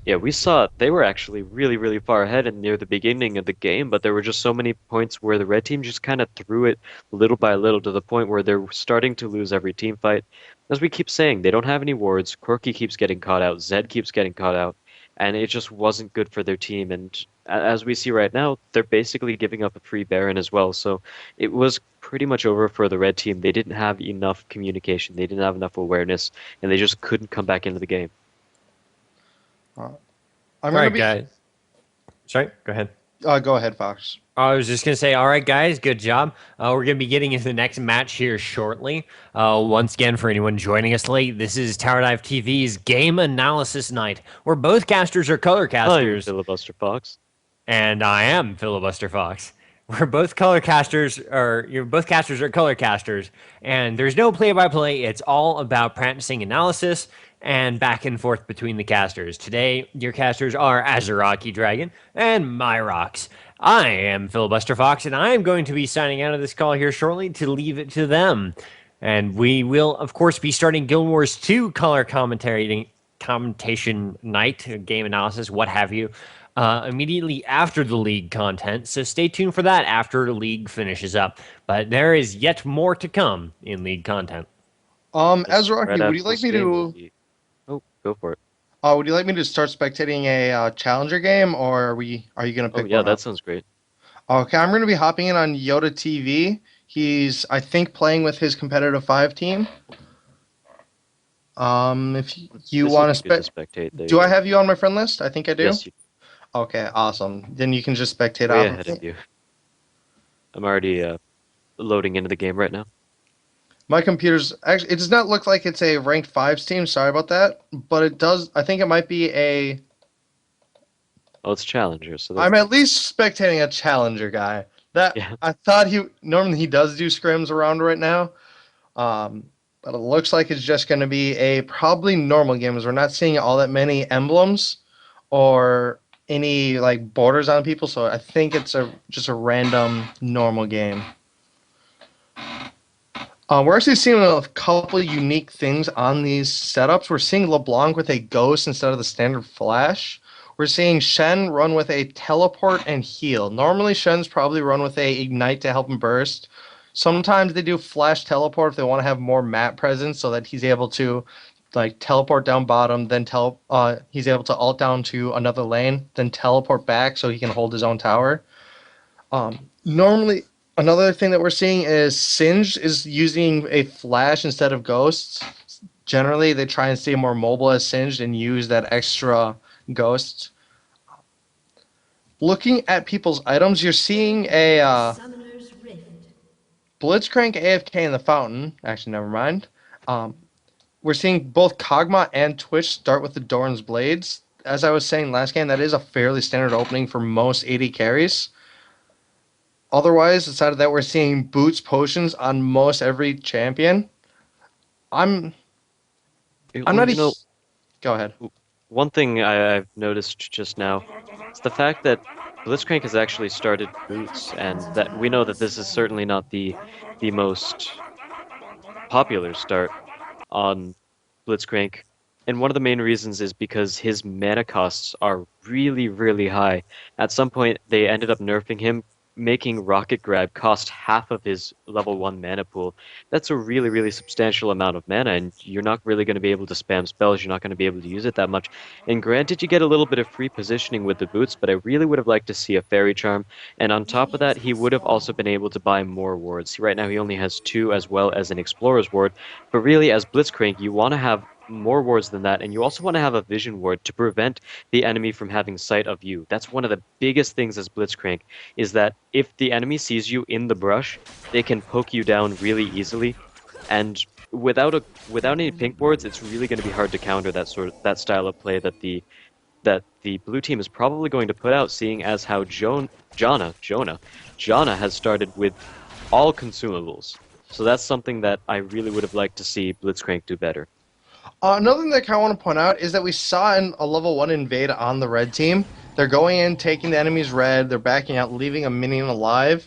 Yeah, we saw they were actually really, really far ahead and near the beginning of the game, but there were just so many points where the red team just kind of threw it little by little to the point where they're starting to lose every team fight. As we keep saying, they don't have any wards. Corki keeps getting caught out. Zed keeps getting caught out. and it just wasn't good for their team. And as we see right now, they're basically giving up a free Baron as well. So it was pretty much over for the red team. They didn't have enough communication, they didn't have enough awareness, and they just couldn't come back into the game. I'm All gonna right, be. guys. Sorry, go ahead. Go ahead, Fox. I was just gonna say, all right, guys, good job. We're gonna be getting into the next match here shortly. Once again, for anyone joining us late, this is TV's Game Analysis Night, where both casters are color I'm casters, Filibuster Fox. and I am Filibuster Fox. We're both color casters, or you're both casters are color casters, and there's no play-by-play. It's all about practicing analysis and back and forth between the casters. Today, your casters are Azeraki Dragon and Myrox. I am Filibuster Fox, and I am going to be signing out of this call here shortly to leave it to them. And we will, of course, be starting Guild Wars 2 color commentation night, game analysis, what have you, immediately after the league content. So stay tuned for that after the league finishes up. But there is yet more to come in league content. Just Azraki, right would after you like this me game, to? Oh, go for it. Would you like me to start spectating a challenger game, or are you gonna Oh pick yeah, one that up? sounds great. Okay, I'm gonna be hopping in on Yoda TV. He's, I think, playing with his competitive 5 team. If you This would want be good to to spectate. There do you I go. have you on my friend list? I think I do. Yes, Okay, awesome. Then you can just spectate way off of ahead me. of you. I'm already loading into the game right now. My computer's actually, it does not look like it's a ranked 5 team. Sorry about that, but it does. I think it might be a. Oh, it's Challenger, so that's I'm at least spectating a challenger guy. That yeah. I thought he normally he does do scrims around right now. Um, but it looks like it's just going to be a probably normal game, as we're not seeing all that many emblems or any like borders on people. So I think it's a just a random normal game. We're actually seeing a couple of unique things on these setups. We're seeing LeBlanc with a ghost instead of the standard flash. We're seeing Shen run with a teleport and heal. Normally, Shen's probably run with a ignite to help him burst. Sometimes they do flash teleport if they want to have more map presence, so that he's able to like teleport down bottom, then he's able to ult down to another lane, then teleport back so he can hold his own tower. Normally, another thing that we're seeing is Singed is using a flash instead of ghosts. Generally, they try and stay more mobile as Singed and use that extra ghost. Looking at people's items, you're seeing a Blitzcrank AFK in the fountain. Actually, never mind. Um, we're seeing both Kog'Maw and Twitch start with the Doran's Blades. As I was saying last game, that is a fairly standard opening for most AD carries. Otherwise, aside of that, we're seeing boots potions on most every champion. I'm Well, not a. you know, Go ahead. one thing I've noticed just now is the fact that Blitzcrank has actually started boots, and that we know that this is certainly not the most popular start on Blitzcrank. And one of the main reasons is because his mana costs are really, really high. At some point, they ended up nerfing him, making Rocket Grab cost half of his level 1 mana pool. That's a really, really substantial amount of mana, and you're not really going to be able to spam spells. You're not going to be able to use it that much. And granted, you get a little bit of free positioning with the boots, but I really would have liked to see a Fairy Charm. And on top of that, he would have also been able to buy more wards. Right now, he only has 2 as well as an Explorer's Ward. But really, as Blitzcrank, you want to have more wards than that, and you also want to have a vision ward to prevent the enemy from having sight of you. That's one of the biggest things as Blitzcrank, is that if the enemy sees you in the brush, they can poke you down really easily, and without any pink wards, it's really going to be hard to counter that style of play that the blue team is probably going to put out, seeing as how Janna has started with all consumables. So that's something that I really would have liked to see Blitzcrank do better. Another thing that I kind of want to point out is that we saw a level 1 invade on the red team. They're going in, taking the enemy's red, they're backing out, leaving a minion alive.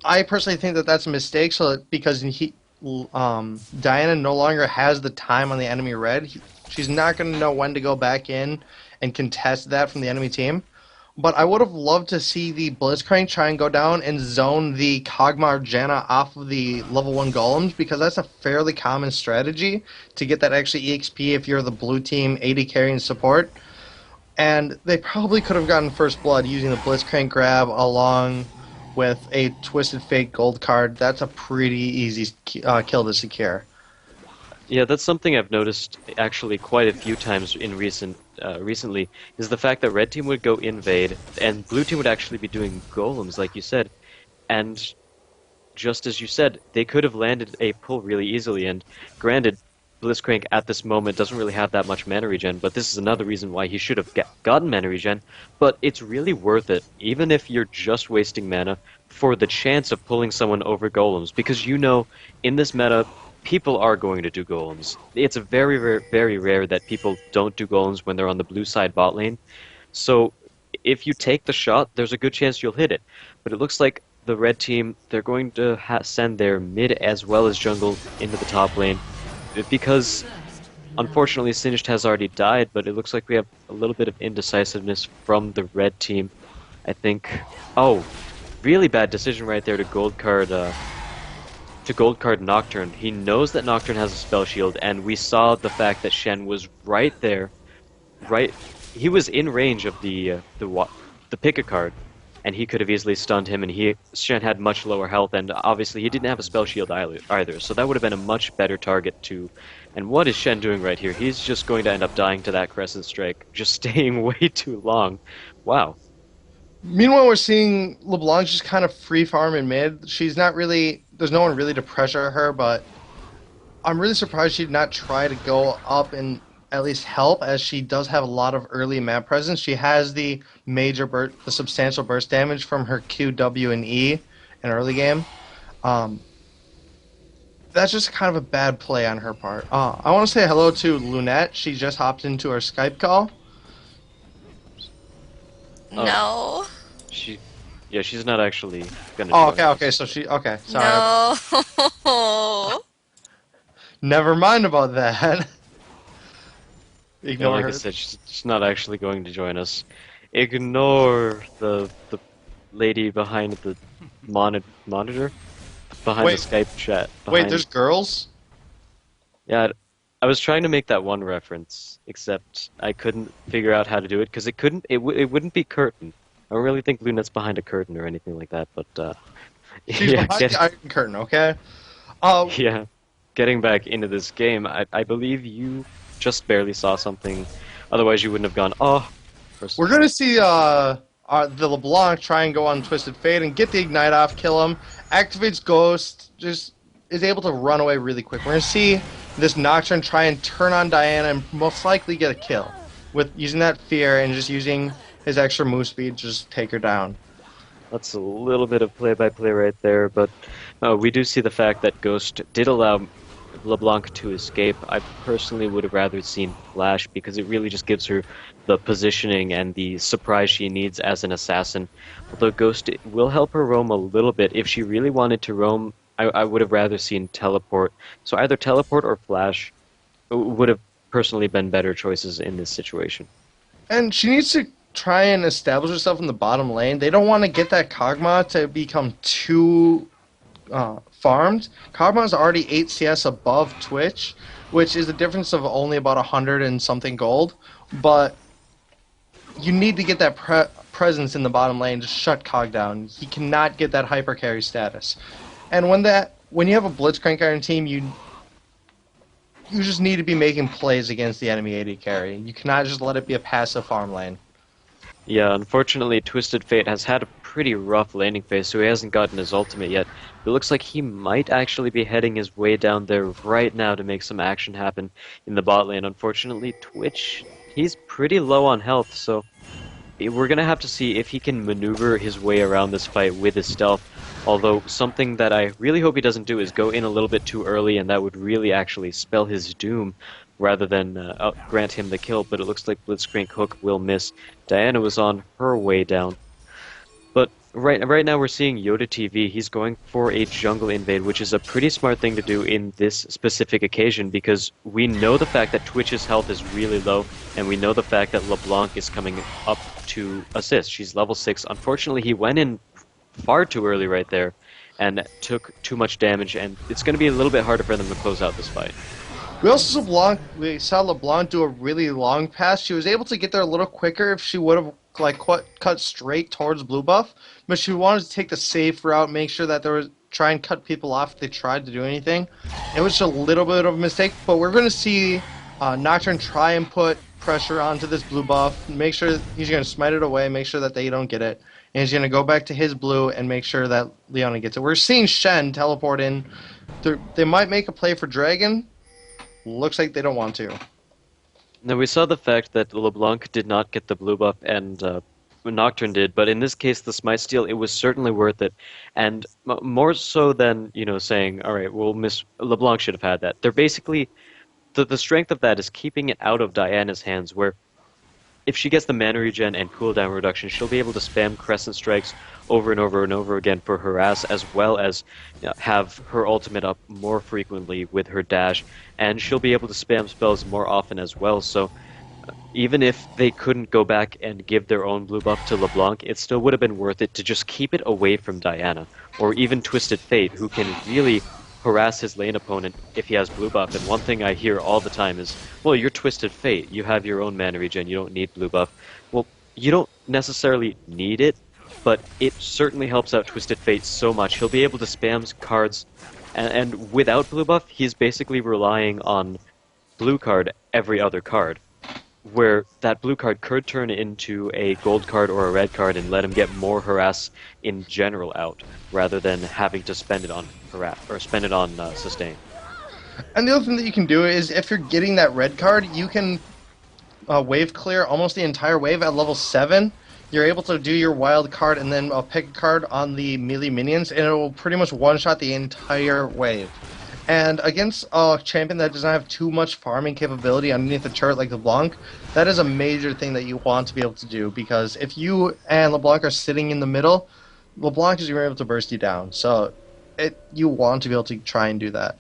I personally think that that's a mistake, because Diana no longer has the time on the enemy red. She's not going to know when to go back in and contest that from the enemy team. But I would have loved to see the Blitzcrank try and go down and zone the Kog'Maw or Janna off of the level 1 golems, because that's a fairly common strategy to get that extra EXP if you're the blue team AD carry and support. And they probably could have gotten first blood using the Blitzcrank grab along with a Twisted Fate gold card. That's a pretty easy kill to secure. Yeah, that's something I've noticed actually quite a few times in recently, is the fact that red team would go invade and blue team would actually be doing golems, like you said. And just as you said, they could have landed a pull really easily. And granted, Blitzcrank at this moment doesn't really have that much mana regen, but this is another reason why he should have gotten mana regen. But it's really worth it, even if you're just wasting mana, for the chance of pulling someone over golems, because you know, in this meta, people are going to do golems. It's very rare that people don't do golems when they're on the blue side bot lane. So if you take the shot, there's a good chance you'll hit it. But it looks like the red team, they're going to send their mid as well as jungle into the top lane, because unfortunately Singed has already died, but it looks like we have a little bit of indecisiveness from the red team. I think, oh, really bad decision right there to gold card Nocturne. He knows that Nocturne has a spell shield, and we saw the fact that Shen was right there, right. He was in range of the pick a card, and he could have easily stunned him. And Shen had much lower health, and obviously he didn't have a spell shield either. So that would have been a much better target to. And what is Shen doing right here? He's just going to end up dying to that Crescent Strike, just staying way too long. Wow. Meanwhile, we're seeing LeBlanc just kind of free farm in mid. She's not really. There's no one really to pressure her, but I'm really surprised she did not try to go up and at least help, as she does have a lot of early map presence. She has the the substantial burst damage from her Q, W, and E in early game. That's just kind of a bad play on her part. I want to say hello to Lunette. She just hopped into our Skype call. No. She, yeah, she's not actually gonna. Oh, join us. okay. So sorry. No. Never mind about that. Yeah, Ignore like her. I said, she's not actually going to join us. Ignore the lady behind the monitor, behind Wait. the Skype chat. Wait, behind- there's girls? Yeah, I was trying to make that one reference, except I couldn't figure out how to do it because it wouldn't be curtain. I don't really think Lunette's behind a curtain or anything like that, but She's yeah, behind the Iron Curtain, okay? yeah, getting back into this game, I believe you just barely saw something. Otherwise, you wouldn't have gone, oh. We're gonna see the LeBlanc try and go on Twisted Fate and get the Ignite off, kill him, activates Ghost, just is able to run away really quick. We're gonna see this Nocturne try and turn on Diana and most likely get a kill with using that fear and just using his extra move speed to just take her down. That's a little bit of play-by-play right there, but we do see the fact that Ghost did allow LeBlanc to escape. I personally would have rather seen Flash because it really just gives her the positioning and the surprise she needs as an assassin. Although Ghost will help her roam a little bit. If she really wanted to roam, I would have rather seen Teleport. So either Teleport or Flash would have personally been better choices in this situation. And she needs to try and establish herself in the bottom lane. They don't want to get that Kog'Maw to become too farmed. Kog'Maw's already 8 CS above Twitch, which is a difference of only about 100 and something gold. But you need to get that presence in the bottom lane to shut Cog down. He cannot get that hyper carry status. And when you have a Blitzcrank on your team, you just need to be making plays against the enemy AD carry. You cannot just let it be a passive farm lane. Yeah, unfortunately, Twisted Fate has had a pretty rough laning phase, so he hasn't gotten his ultimate yet. It looks like he might actually be heading his way down there right now to make some action happen in the bot lane. Unfortunately, Twitch, he's pretty low on health, so we're going to have to see if he can maneuver his way around this fight with his stealth. Although, something that I really hope he doesn't do is go in a little bit too early, and that would really actually spell his doom rather than grant him the kill. But it looks like Blitzcrank Hook will miss. Diana was on her way down. But right now we're seeing Towerdivetv. He's going for a jungle invade, which is a pretty smart thing to do in this specific occasion, because we know the fact that Twitch's health is really low, and we know the fact that LeBlanc is coming up to assist. She's level 6. Unfortunately, he went in far too early right there and took too much damage, and it's going to be a little bit harder for them to close out this fight. We saw LeBlanc do a really long pass. She was able to get there a little quicker if she would have like cut straight towards blue buff, but she wanted to take the safe route, make sure that there was try and cut people off if they tried to do anything. It was just a little bit of a mistake, but we're going to see Nocturne try and put pressure onto this blue buff, make sure he's going to smite it away, make sure that they don't get it, and he's going to go back to his blue and make sure that Leona gets it. We're seeing Shen teleport in. They might make a play for Dragon. Looks like they don't want to. Now we saw the fact that LeBlanc did not get the blue buff and Nocturne did, but in this case, the Smite Steal, it was certainly worth it, and more so than saying, all right, well, Miss LeBlanc should have had that. They're basically the strength of that is keeping it out of Diana's hands, where if she gets the mana regen and cooldown reduction, she'll be able to spam Crescent Strikes over and over and over again for harass, as well as have her ultimate up more frequently with her dash, and she'll be able to spam spells more often as well. So even if they couldn't go back and give their own blue buff to LeBlanc, it still would have been worth it to just keep it away from Diana, or even Twisted Fate, who can really harass his lane opponent if he has blue buff. And one thing I hear all the time is, well, you're Twisted Fate, you have your own mana regen, you don't need blue buff. Well, you don't necessarily need it, but it certainly helps out Twisted Fate so much. He'll be able to spam cards, and without blue buff, he's basically relying on blue card every other card, where that blue card could turn into a gold card or a red card and let him get more harass in general out, rather than having to spend it on harass or spend it on sustain. And the other thing that you can do is if you're getting that red card, you can wave clear almost the entire wave at level 7. You're able to do your wild card and then pick a card on the melee minions, and it will pretty much one-shot the entire wave. And against a champion that doesn't have too much farming capability underneath the turret like LeBlanc, that is a major thing that you want to be able to do, because if you and LeBlanc are sitting in the middle, LeBlanc is going to be able to burst you down. So you want to be able to try and do that.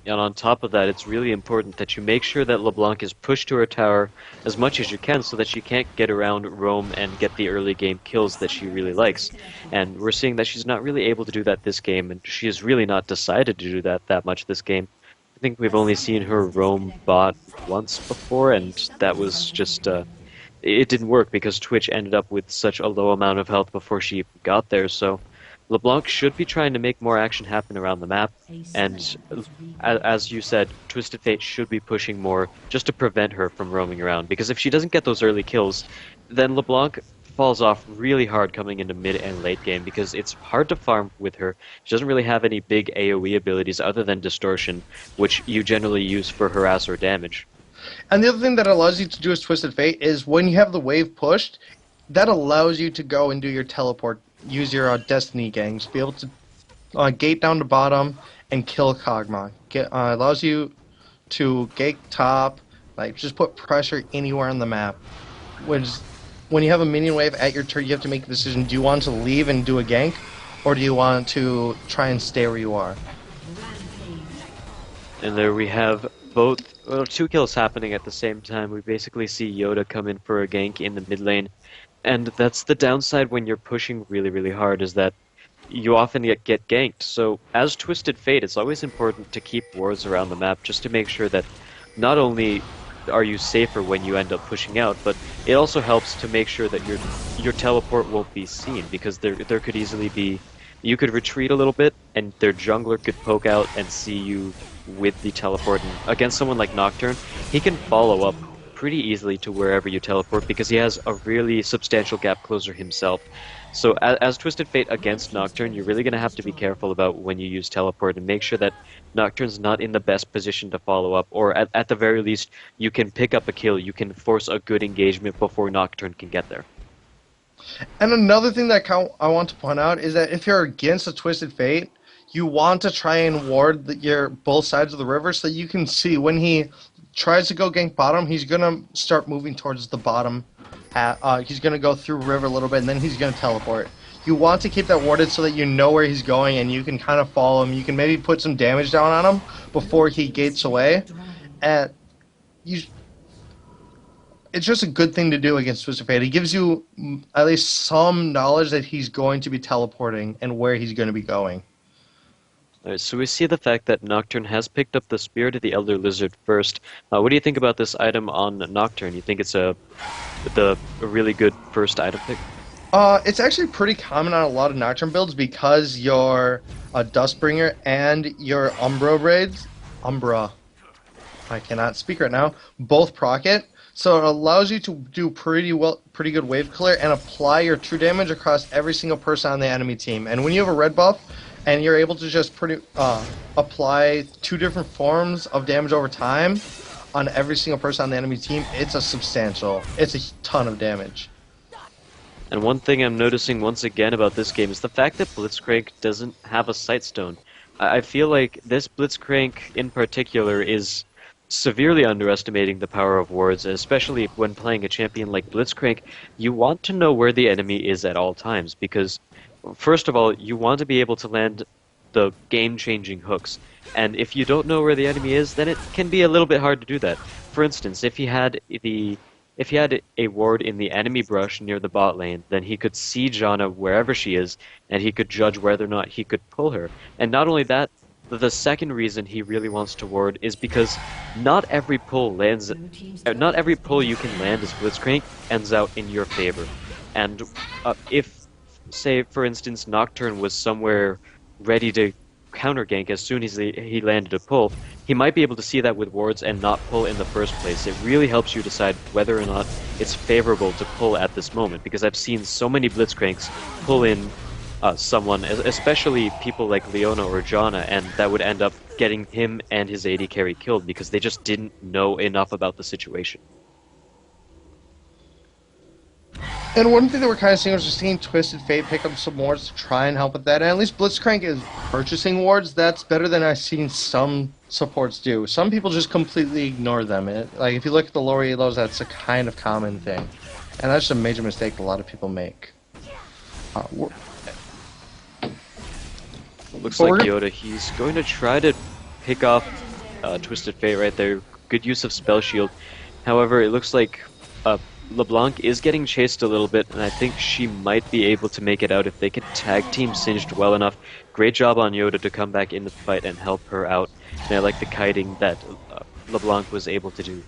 And on top of that, it's really important that you make sure that LeBlanc is pushed to her tower as much as you can so that she can't get around, roam, and get the early game kills that she really likes. And we're seeing that she's not really able to do that this game, and she has really not decided to do that much this game. I think we've only seen her roam bot once before, and that was just... it didn't work because Twitch ended up with such a low amount of health before she got there, so... LeBlanc should be trying to make more action happen around the map, and as you said, Twisted Fate should be pushing more just to prevent her from roaming around, because if she doesn't get those early kills, then LeBlanc falls off really hard coming into mid and late game, because it's hard to farm with her. She doesn't really have any big AoE abilities other than Distortion, which you generally use for harass or damage. And the other thing that allows you to do as Twisted Fate is when you have the wave pushed, that allows you to go and do your teleport. Use your Destiny gangs, be able to gate down to bottom and kill Kog'Maw. Allows you to gate top, like just put pressure anywhere on the map. When you have a minion wave at your turn, you have to make a decision: do you want to leave and do a gank, or do you want to try and stay where you are? And there we have two kills happening at the same time. We basically see Yoda come in for a gank in the mid lane. And that's the downside when you're pushing really, really hard, is that you often get ganked. So as Twisted Fate, it's always important to keep wards around the map just to make sure that not only are you safer when you end up pushing out, but it also helps to make sure that your teleport won't be seen, because there could easily be... You could retreat a little bit, and their jungler could poke out and see you with the teleport. And against someone like Nocturne, he can follow up pretty easily to wherever you teleport, because he has a really substantial gap closer himself. So as Twisted Fate against Nocturne, you're really going to have to be careful about when you use teleport and make sure that Nocturne's not in the best position to follow up, or at the very least, you can pick up a kill, you can force a good engagement before Nocturne can get there. And another thing that I want to point out is that if you're against a Twisted Fate, you want to try and ward your both sides of the river so you can see when he tries to go gank bottom, he's going to start moving towards the bottom. He's going to go through river a little bit, and then he's going to teleport. You want to keep that warded so that you know where he's going, and you can kind of follow him. You can maybe put some damage down on him before he gates away. And it's just a good thing to do against Twisted Fate. It gives you at least some knowledge that he's going to be teleporting and where he's going to be going. Alright, so we see the fact that Nocturne has picked up the Spirit of the Elder Lizard first. What do you think about this item on Nocturne? You think it's a really good first item pick? It's actually pretty common on a lot of Nocturne builds because your Dustbringer and your Umbra, I cannot speak right now, both proc it. So it allows you to do pretty good wave clear and apply your true damage across every single person on the enemy team. And when you have a red buff and you're able to just apply two different forms of damage over time on every single person on the enemy team, it's a ton of damage. And one thing I'm noticing once again about this game is the fact that Blitzcrank doesn't have a Sightstone. I feel like this Blitzcrank in particular is severely underestimating the power of wards, especially when playing a champion like Blitzcrank. You want to know where the enemy is at all times because, first of all, you want to be able to land the game-changing hooks. And if you don't know where the enemy is, then it can be a little bit hard to do that. For instance, if he had a ward in the enemy brush near the bot lane, then he could see Janna wherever she is, and he could judge whether or not he could pull her. And not only that, the second reason he really wants to ward is because not every pull not every pull you can land as Blitzcrank ends out in your favor. And if, say, for instance, Nocturne was somewhere ready to counter gank as soon as he landed a pull, he might be able to see that with wards and not pull in the first place. It really helps you decide whether or not it's favorable to pull at this moment, because I've seen so many Blitzcranks pull in someone, especially people like Leona or Janna, and that would end up getting him and his AD carry killed because they just didn't know enough about the situation. And one thing that we're kind of seeing is just seeing Twisted Fate pick up some wards to try and help with that. And at least Blitzcrank is purchasing wards. That's better than I've seen some supports do. Some people just completely ignore them. Like if you look at the lower elos, that's a kind of common thing, and that's just a major mistake a lot of people make. Looks like Yoda, he's going to try to pick off Twisted Fate right there. Good use of Spell Shield. However, it looks like LeBlanc is getting chased a little bit, and I think she might be able to make it out if they can tag team Singed well enough. Great job on Yoda to come back in the fight and help her out. And I like the kiting that LeBlanc was able to do.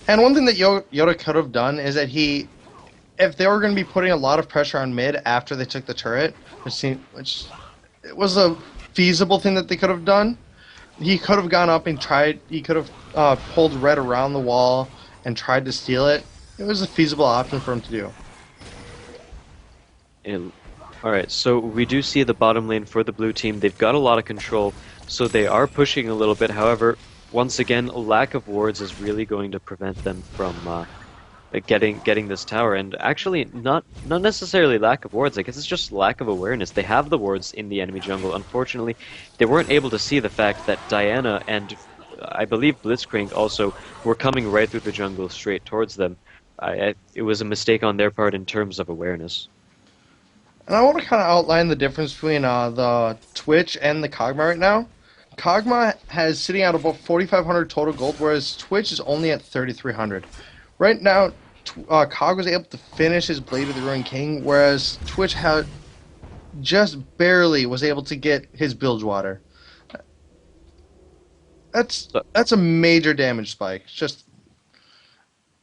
And one thing that Yoda could have done is that if they were going to be putting a lot of pressure on mid after they took the turret, which it was a feasible thing that they could have done, he could have gone up and he could have pulled red around the wall and tried to steal it. It was a feasible option for him to do. Alright, so we do see the bottom lane for the blue team. They've got a lot of control, so they are pushing a little bit. However, once again, lack of wards is really going to prevent them from getting this tower. And actually, not necessarily lack of wards. I guess it's just lack of awareness. They have the wards in the enemy jungle. Unfortunately, they weren't able to see the fact that Diana and I believe Blitzcrank also were coming right through the jungle straight towards them. It was a mistake on their part in terms of awareness. And I want to kind of outline the difference between the Twitch and the Kog'Maw right now. Kog'Maw has sitting at about 4,500 total gold, whereas Twitch is only at 3,300. Right now, Kog was able to finish his Blade of the Ruined King, whereas Twitch had just barely was able to get his Bilgewater. That's a major damage spike.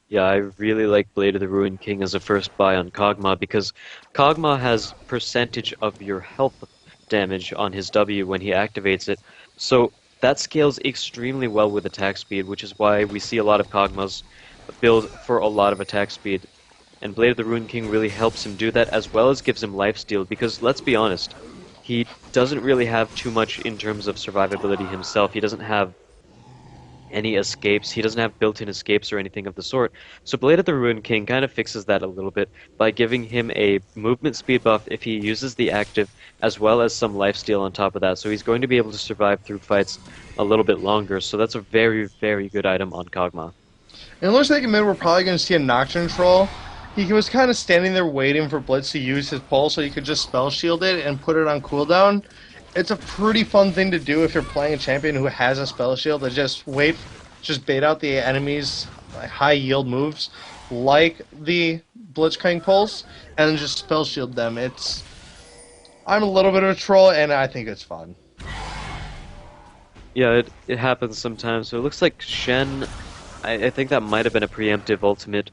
Yeah, I really like Blade of the Ruined King as a first buy on Kog'Maw because Kog'Maw has percentage of your health damage on his W when he activates it. So that scales extremely well with attack speed, which is why we see a lot of Kog'Maws build for a lot of attack speed. And Blade of the Ruined King really helps him do that, as well as gives him lifesteal, because let's be honest, he doesn't really have too much in terms of survivability himself. He doesn't have any escapes. He doesn't have built-in escapes or anything of the sort. So Blade of the Ruined King kind of fixes that a little bit by giving him a movement speed buff if he uses the active, as well as some lifesteal on top of that. So he's going to be able to survive through fights a little bit longer. So that's a very, very good item on Kog'Maw. And it looks like in mid we're probably going to see a Nocturne troll. He was kind of standing there waiting for Blitz to use his pulse so he could just spell shield it and put it on cooldown. It's a pretty fun thing to do if you're playing a champion who has a spell shield, to just bait out the enemy's high yield moves like the Blitzcrank pulse and then just spell shield them. I'm a little bit of a troll and I think it's fun. Yeah, it happens sometimes. So it looks like Shen, I think that might have been a preemptive ultimate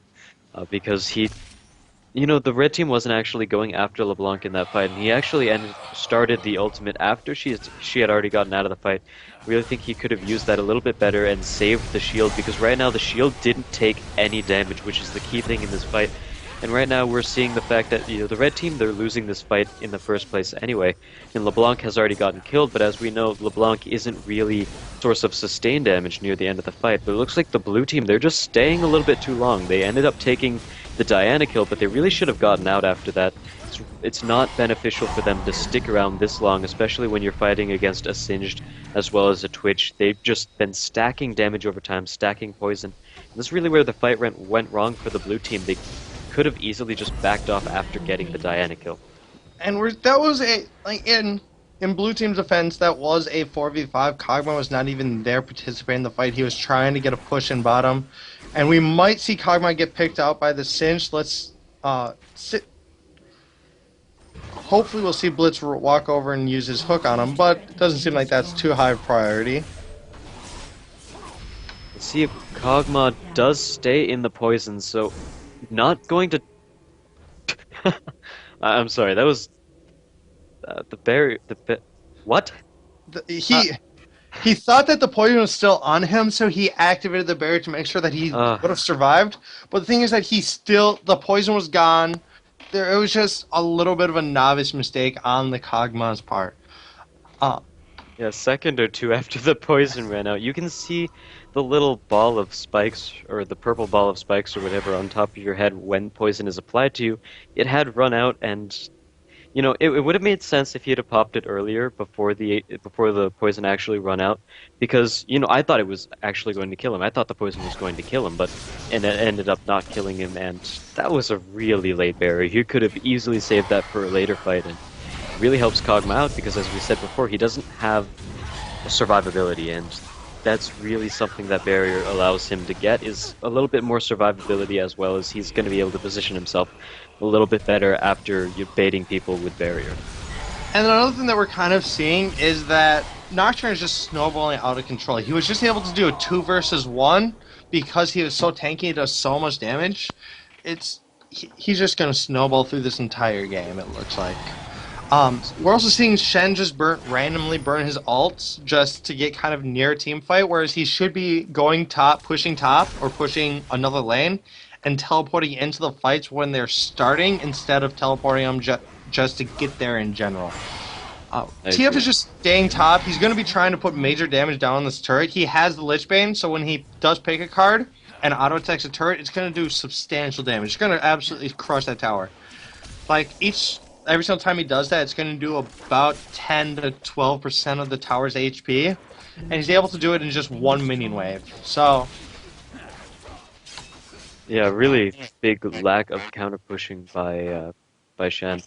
because the red team wasn't actually going after LeBlanc in that fight, and he actually started the ultimate after she had already gotten out of the fight. I really think he could have used that a little bit better and saved the shield because right now the shield didn't take any damage, which is the key thing in this fight. And right now we're seeing the fact that the red team they're losing this fight in the first place anyway. And LeBlanc has already gotten killed, but as we know, LeBlanc isn't really source of sustained damage near the end of the fight. But it looks like the blue team they're just staying a little bit too long. They ended up taking the Diana kill, but they really should have gotten out after that. It's not beneficial for them to stick around this long, especially when you're fighting against a Singed as well as a Twitch. They've just been stacking damage over time, stacking poison. And this is really where the fight went wrong for the blue team. They could have easily just backed off after getting the Diana kill. And that was a like in Blue Team's defense, that was a 4v5. Kog'Maw was not even there participating in the fight. He was trying to get a push in bottom, and we might see Kog'Maw get picked out by the Cinch. Let's sit. Hopefully, we'll see Blitz walk over and use his hook on him, but it doesn't seem like that's too high priority. Let's see if Kog'Maw does stay in the poison, so not going to. I'm sorry, that was the berry. What? He thought that the poison was still on him, so he activated the barrier to make sure that he would have survived. But the thing is that the poison was gone. It was just a little bit of a novice mistake on the Kog'Maw's part. Yeah, a second or two after the poison ran out, you can see the little ball of spikes, or the purple ball of spikes, or whatever, on top of your head when poison is applied to you. It had run out, and it would have made sense if he had popped it earlier before the poison actually run out, because I thought it was actually going to kill him. I thought the poison was going to kill him, and it ended up not killing him, and that was a really late berry. He could have easily saved that for a later fight, and it really helps Kog'Maw out because, as we said before, he doesn't have survivability, and that's really something that barrier allows him to get, is a little bit more survivability, as well as he's going to be able to position himself a little bit better after you're baiting people with barrier. And another thing that we're kind of seeing is that Nocturne is just snowballing out of control. He was just able to do a 2 versus 1 because he was so tanky and does so much damage. He's just going to snowball through this entire game, it looks like. We're also seeing Shen just randomly burn his ults just to get kind of near a team fight, whereas he should be going top, or pushing another lane, and teleporting into the fights when they're starting instead of teleporting them just to get there in general. TF is just staying top. He's going to be trying to put major damage down on this turret. He has the Lich Bane, so when he does pick a card and auto-attacks a turret, it's going to do substantial damage. It's going to absolutely crush that tower. Every single time he does that, it's going to do about 10 to 12% of the tower's HP, and he's able to do it in just one minion wave. So, yeah, really big lack of counter pushing by Shen.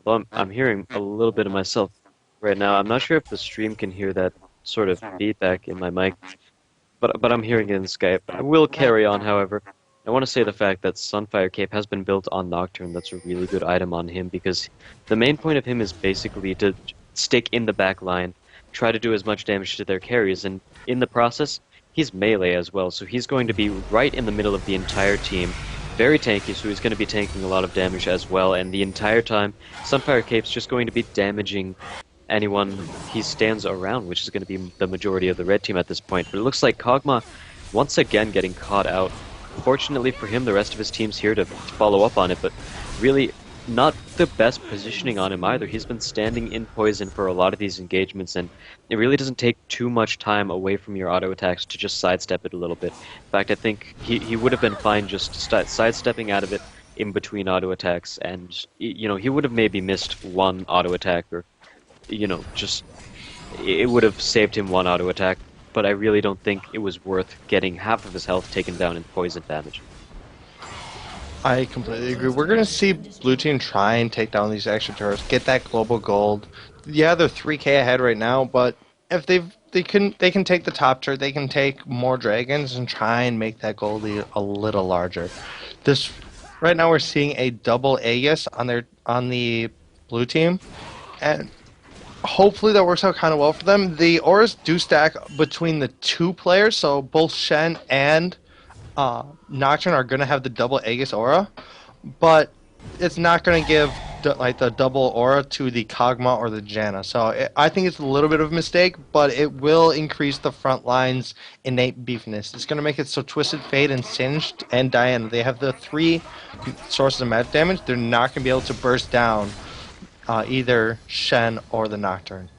Well, I'm hearing a little bit of myself right now. I'm not sure if the stream can hear that sort of feedback in my mic, but I'm hearing it in Skype. I will carry on, however. I want to say the fact that Sunfire Cape has been built on Nocturne. That's a really good item on him because the main point of him is basically to stick in the back line, try to do as much damage to their carries, and in the process, he's melee as well, so he's going to be right in the middle of the entire team. Very tanky, so he's going to be tanking a lot of damage as well, and the entire time, Sunfire Cape's just going to be damaging anyone he stands around, which is going to be the majority of the red team at this point. But it looks like Kog'Maw, once again, getting caught out. Fortunately for him, the rest of his team's here to follow up on it, but really not the best positioning on him either. He's been standing in poison for a lot of these engagements, and it really doesn't take too much time away from your auto attacks to just sidestep it a little bit. In fact, I think he would have been fine just sidestepping out of it in between auto attacks, and he would have maybe missed one auto attack, or just it would have saved him one auto attack. But I really don't think it was worth getting half of his health taken down in poison damage. I completely agree. We're going to see Blue Team try and take down these extra turrets, get that global gold. Yeah, they're 3k ahead right now, but if they can take the top turret, they can take more dragons and try and make that gold lead a little larger. Right now we're seeing a double Aegis on the Blue Team, and hopefully that works out kind of well for them. The auras do stack between the two players, so both Shen and Nocturne are going to have the double Aegis aura, but it's not going to give like the double aura to the Kog'Maw or the Janna. So I think it's a little bit of a mistake, but it will increase the front line's innate beefness. It's going to make it so Twisted Fate and Singed and Diana, they have the three sources of magic damage. They're not going to be able to burst down either Shen or the Nocturne.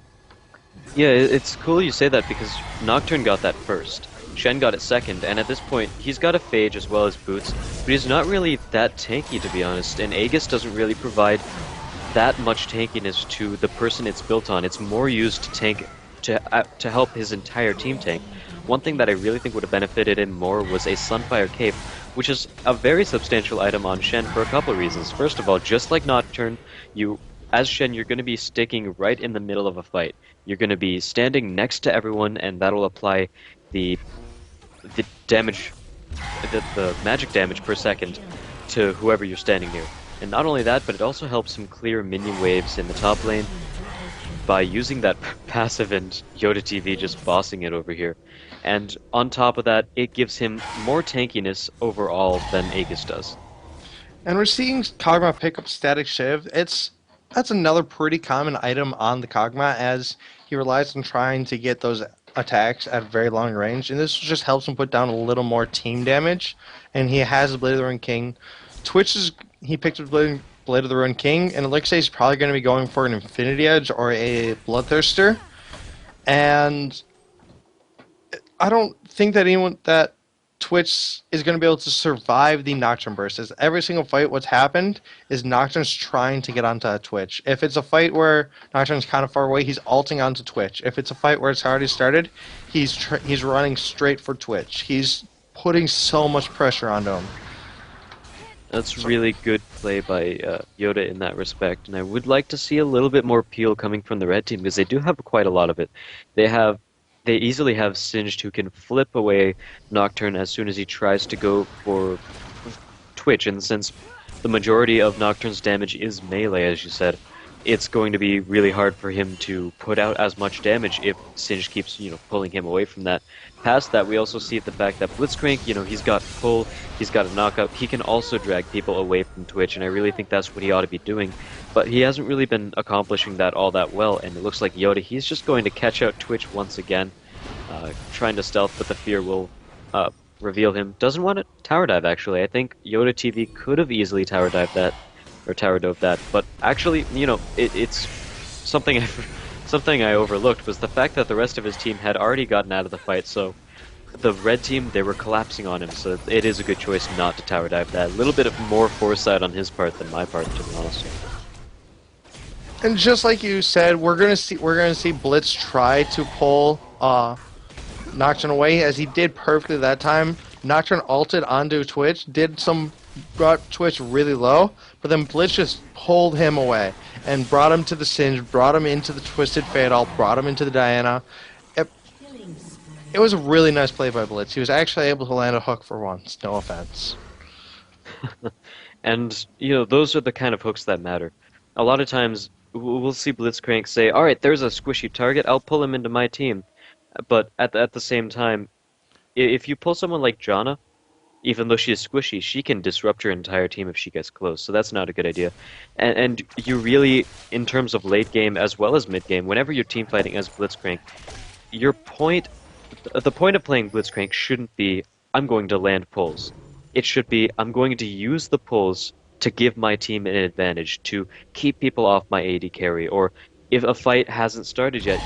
Yeah, it's cool you say that because Nocturne got that first. Shen got it second, and at this point, he's got a Phage as well as Boots, but he's not really that tanky, to be honest, and Aegis doesn't really provide that much tankiness to the person it's built on. It's more used to tank, to help his entire team tank. One thing that I really think would have benefited him more was a Sunfire Cape, which is a very substantial item on Shen for a couple of reasons. First of all, just like Nocturne, as Shen, you're going to be sticking right in the middle of a fight. You're going to be standing next to everyone, and that'll apply the damage, the magic damage per second to whoever you're standing near. And not only that, but it also helps him clear minion waves in the top lane by using that passive and Towerdivetv just bossing it over here. And on top of that, it gives him more tankiness overall than Aegis does. And we're seeing Kog'Maw pick up Static Shiv. That's another pretty common item on the Kog'Maw, as he relies on trying to get those attacks at very long range, and this just helps him put down a little more team damage. And he has the Blade of the Ruined King. He picked up Blade of the Ruined King, and it looks like he's probably going to be going for an Infinity Edge or a Bloodthirster. And I don't think that Twitch is going to be able to survive the Nocturne burst. As every single fight, what's happened is Nocturne's trying to get onto Twitch. If it's a fight where Nocturne's kind of far away, he's ulting onto Twitch. If it's a fight where it's already started, he's running straight for Twitch. He's putting so much pressure onto him. That's really good play by Yoda in that respect, and I would like to see a little bit more peel coming from the red team, because they do have quite a lot of it. They easily have Singed, who can flip away Nocturne as soon as he tries to go for Twitch, and since the majority of Nocturne's damage is melee, as you said, it's going to be really hard for him to put out as much damage if Singed keeps, pulling him away from that. Past that, we also see the fact that Blitzcrank, he's got pull, he's got a knockout, he can also drag people away from Twitch, and I really think that's what he ought to be doing. But he hasn't really been accomplishing that all that well, and it looks like Yoda, he's just going to catch out Twitch once again, trying to stealth, but the fear will reveal him. Doesn't want to tower dive, actually. I think Towerdivetv could have easily tower dived that, or tower dove that, but actually, it's something I overlooked was the fact that the rest of his team had already gotten out of the fight, so the red team, they were collapsing on him, so it is a good choice not to tower dive that. A little bit of more foresight on his part than my part, to be honest. And just like you said, we're gonna see Blitz try to pull Nocturne away, as he did perfectly that time. Nocturne ulted onto Twitch, brought Twitch really low, but then Blitz just pulled him away and brought him to the Singe, brought him into the Twisted Fatal, brought him into the Diana. It was a really nice play by Blitz. He was actually able to land a hook for once, no offense. And, those are the kind of hooks that matter. A lot of times, we'll see Blitzcrank say, alright, there's a squishy target, I'll pull him into my team. But at the same time, if you pull someone like Janna, even though she is squishy, she can disrupt your entire team if she gets close, so that's not a good idea. And you really, in terms of late game as well as mid game, whenever you're team fighting as Blitzcrank, the point of playing Blitzcrank shouldn't be, I'm going to land pulls. It should be, I'm going to use the pulls to give my team an advantage, to keep people off my AD carry, or if a fight hasn't started yet,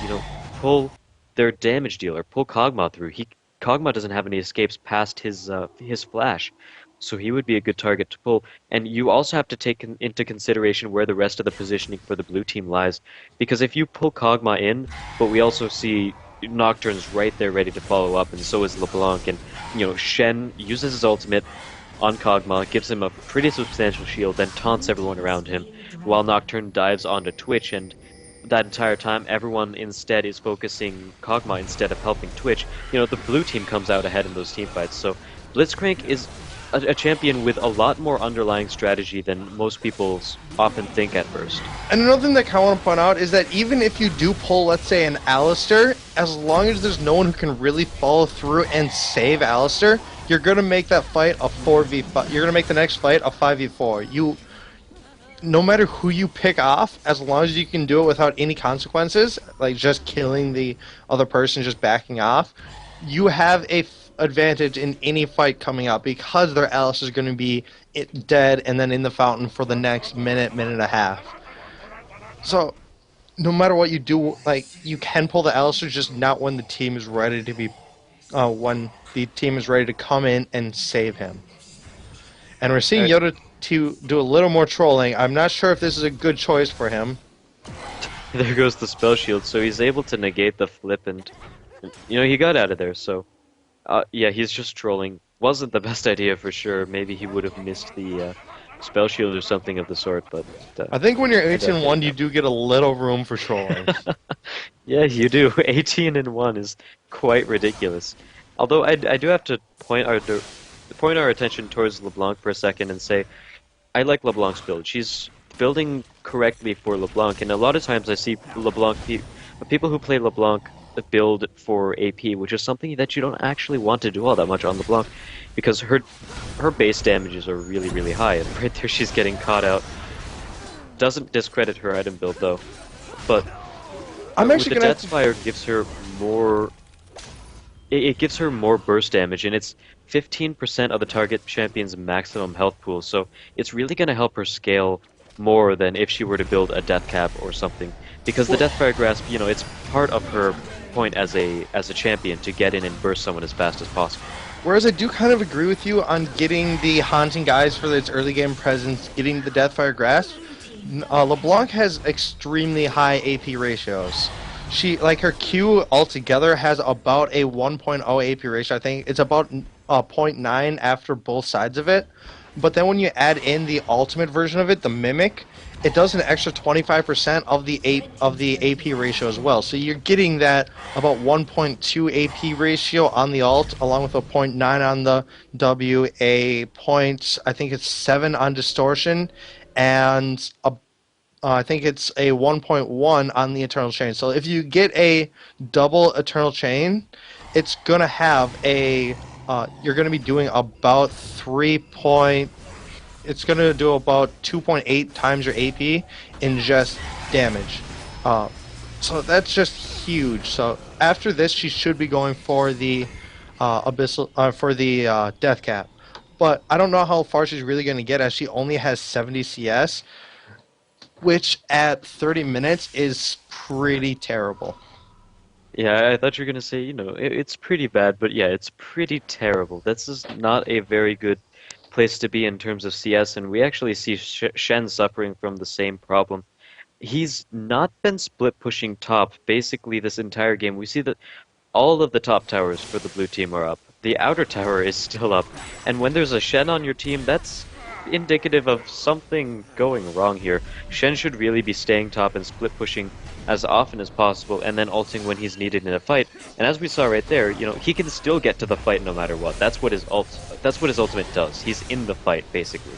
pull their damage dealer, pull Kog'Maw through. Kog'Maw doesn't have any escapes past his flash, so he would be a good target to pull. And you also have to take into consideration where the rest of the positioning for the blue team lies, because if you pull Kog'Maw in, but we also see Nocturne's right there ready to follow up, and so is LeBlanc, and Shen uses his ultimate on Kog'Maw, gives him a pretty substantial shield, then taunts everyone around him, while Nocturne dives onto Twitch, and that entire time everyone instead is focusing Kog'Maw instead of helping Twitch. The blue team comes out ahead in those team fights, so Blitzcrank is a champion with a lot more underlying strategy than most people often think at first. And another thing that I kind of want to point out is that even if you do pull, let's say, an Alistair, as long as there's no one who can really follow through and save Alistair, you're going to make that fight a 4v5. You're going to make the next fight a 5v4. No matter who you pick off, as long as you can do it without any consequences, like just killing the other person, just backing off, you have a advantage in any fight coming up because their Alice is going to be dead and then in the fountain for the next minute, minute and a half. So, no matter what you do, like you can pull the Alistair, just not when the team is ready to be, when the team is ready to come in and save him. And we're seeing Yoda to do a little more trolling. I'm not sure if this is a good choice for him. There goes the spell shield, so he's able to negate the flip, and he got out of there. So, yeah, he's just trolling. Wasn't the best idea for sure. Maybe he would have missed the spell shield or something of the sort. But I think when you're 18-1, you do get a little room for trolling. Yeah, you do. 18-1 is quite ridiculous. Although I do have to point our attention towards LeBlanc for a second and say, I like LeBlanc's build. She's building correctly for LeBlanc, and a lot of times I see people who play LeBlanc build for AP, which is something that you don't actually want to do all that much on LeBlanc, because her base damages are really, really high, and right there she's getting caught out. Doesn't discredit her item build though, but I'm actually the gonna Deathfire gives her more. It gives her more burst damage, and it's 15% of the target champion's maximum health pool, so it's really going to help her scale more than if she were to build a death cap or something. Because the Deathfire Grasp, it's part of her point as a champion to get in and burst someone as fast as possible. Whereas I do kind of agree with you on getting the Haunting Guys for its early game presence, getting the Deathfire Grasp. LeBlanc has extremely high AP ratios. Her Q altogether has about a 1.0 AP ratio. I think it's about 0.9 after both sides of it. But then when you add in the ultimate version of it, the Mimic, it does an extra 25% of the AP ratio as well. So you're getting that about 1.2 AP ratio on the alt, along with a 0.9 on the W, a point, I think it's 7 on distortion, and I think it's a 1.1 on the Eternal Chain. So if you get a double Eternal Chain, it's going to have a... you're going to be doing about it's going to do about 2.8 times your AP in just damage. So that's just huge. So after this, she should be going for the Death Cap. But I don't know how far she's really going to get, as she only has 70 CS, which at 30 minutes is pretty terrible. Yeah, I thought you were going to say, it's pretty bad, but yeah, it's pretty terrible. This is not a very good place to be in terms of CS, and we actually see Shen suffering from the same problem. He's not been split pushing top basically this entire game. We see that all of the top towers for the blue team are up. The outer tower is still up, and when there's a Shen on your team, that's indicative of something going wrong here. Shen should really be staying top and split pushing as often as possible, and then ulting when he's needed in a fight. And as we saw right there, he can still get to the fight no matter what. That's what his ultimate does. He's in the fight basically.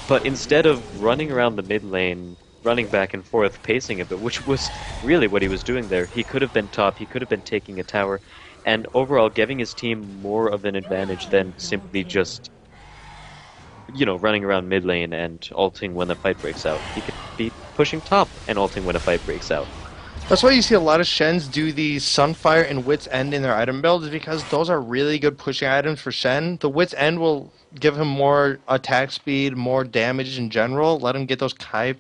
But instead of running around the mid lane, running back and forth, pacing a bit, which was really what he was doing there, he could have been top, he could have been taking a tower, and overall giving his team more of an advantage than simply just running around mid lane and ulting when the fight breaks out. He could be pushing top and ulting when a fight breaks out. That's why you see a lot of Shens do the Sunfire and Wit's End in their item builds, because those are really good pushing items for Shen. The Wit's End will give him more attack speed, more damage in general, let him get those Kai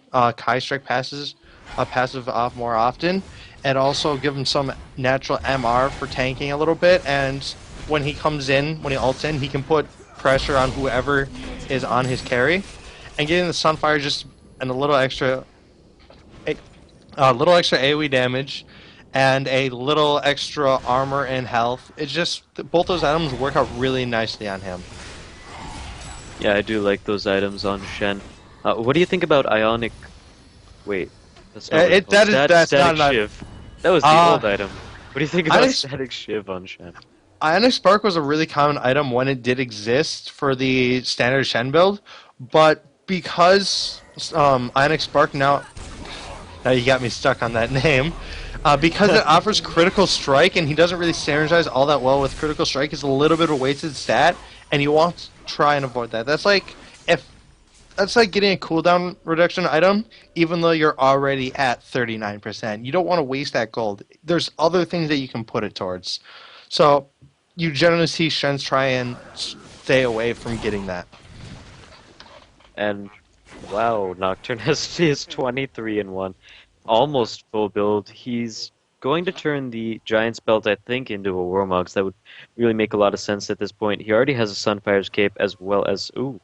Strike passive off more often, and also give him some natural MR for tanking a little bit, and when he ults in, he can put pressure on whoever is on his carry, and getting the Sunfire just and a little extra AoE damage and a little extra armor and health. It's just both those items work out really nicely on him. Yeah, I do like those items on Shen. What do you think about Ionic? Wait, that's not what that's Static not Shiv. That was the old item. What do you think about Static Shiv on Shen? Ionic Spark was a really common item when it did exist for the standard Shen build, but because Ionic Spark now you got me stuck on that name. Because it offers critical strike, and he doesn't really synergize all that well with critical strike, is a little bit of a wasted stat, and you want to try and avoid that. If that's like getting a cooldown reduction item, even though you're already at 39%. You don't want to waste that gold. There's other things that you can put it towards. So you generally see Shens try and stay away from getting that. And wow, Nocturne has his 23 and 1. Almost full build. He's going to turn the Giant's Belt, I think, into a Warmogs. That would really make a lot of sense at this point. He already has a Sunfire's Cape as well as, He's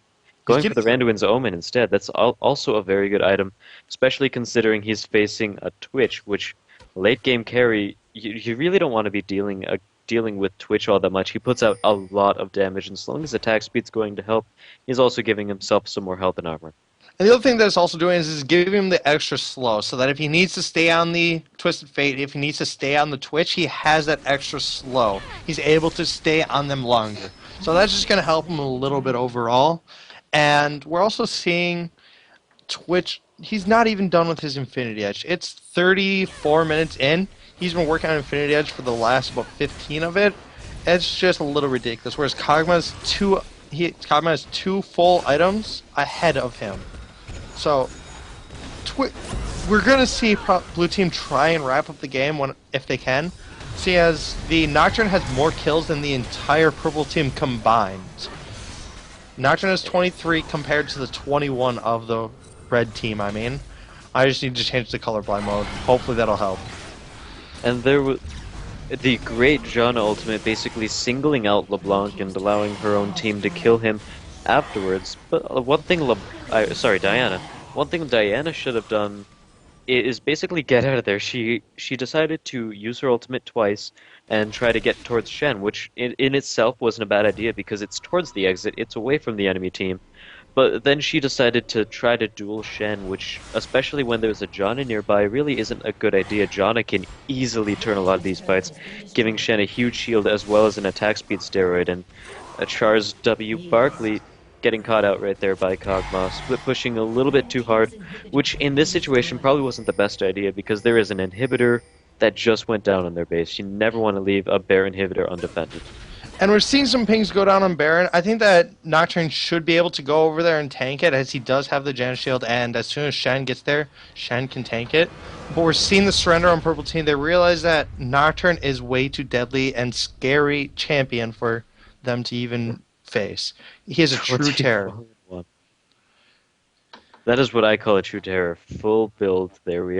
going for the getting Randuin's Omen instead. That's also a very good item, especially considering he's facing a Twitch, which late game carry, you really don't want to be dealing with Twitch all that much. He puts out a lot of damage, and as long as attack speed's going to help, he's also giving himself some more health and armor. And the other thing that it's also doing is giving him the extra slow, so that if he needs to stay on the Twisted Fate, if he needs to stay on the Twitch, he has that extra slow. He's able to stay on them longer. So that's just going to help him a little bit overall. And we're also seeing Twitch, he's not even done with his Infinity Edge. It's 34 minutes in. He's been working on Infinity Edge for the last about 15 of it. It's just a little ridiculous. Whereas Kog'Maw has two full items ahead of him. So, we're going to see Blue Team try and wrap up the game if they can. See, as the Nocturne has more kills than the entire Purple Team combined. Nocturne has 23 compared to the 21 of the Red Team, I mean. I just need to change the colorblind mode. Hopefully that'll help. And there was the great Janna ultimate basically singling out LeBlanc and allowing her own team to kill him afterwards. But Diana. One thing Diana should have done is basically get out of there. She decided to use her ultimate twice and try to get towards Shen, which in itself wasn't a bad idea because it's towards the exit, it's away from the enemy team. But then she decided to try to duel Shen, which, especially when there's a Janna nearby, really isn't a good idea. Janna can easily turn a lot of these fights, giving Shen a huge shield as well as an attack speed steroid, and Char's W. Barkley getting caught out right there by Kog'Maw, split pushing a little bit too hard, which in this situation probably wasn't the best idea because there is an inhibitor that just went down on their base. You never want to leave a bear inhibitor undefended. And we're seeing some pings go down on Baron. I think that Nocturne should be able to go over there and tank it, as he does have the Janna shield, and as soon as Shen gets there, Shen can tank it. But we're seeing the surrender on Purple Team. They realize that Nocturne is way too deadly and scary champion for them to even face. He is a true terror. That is what I call a true terror. Full build, there we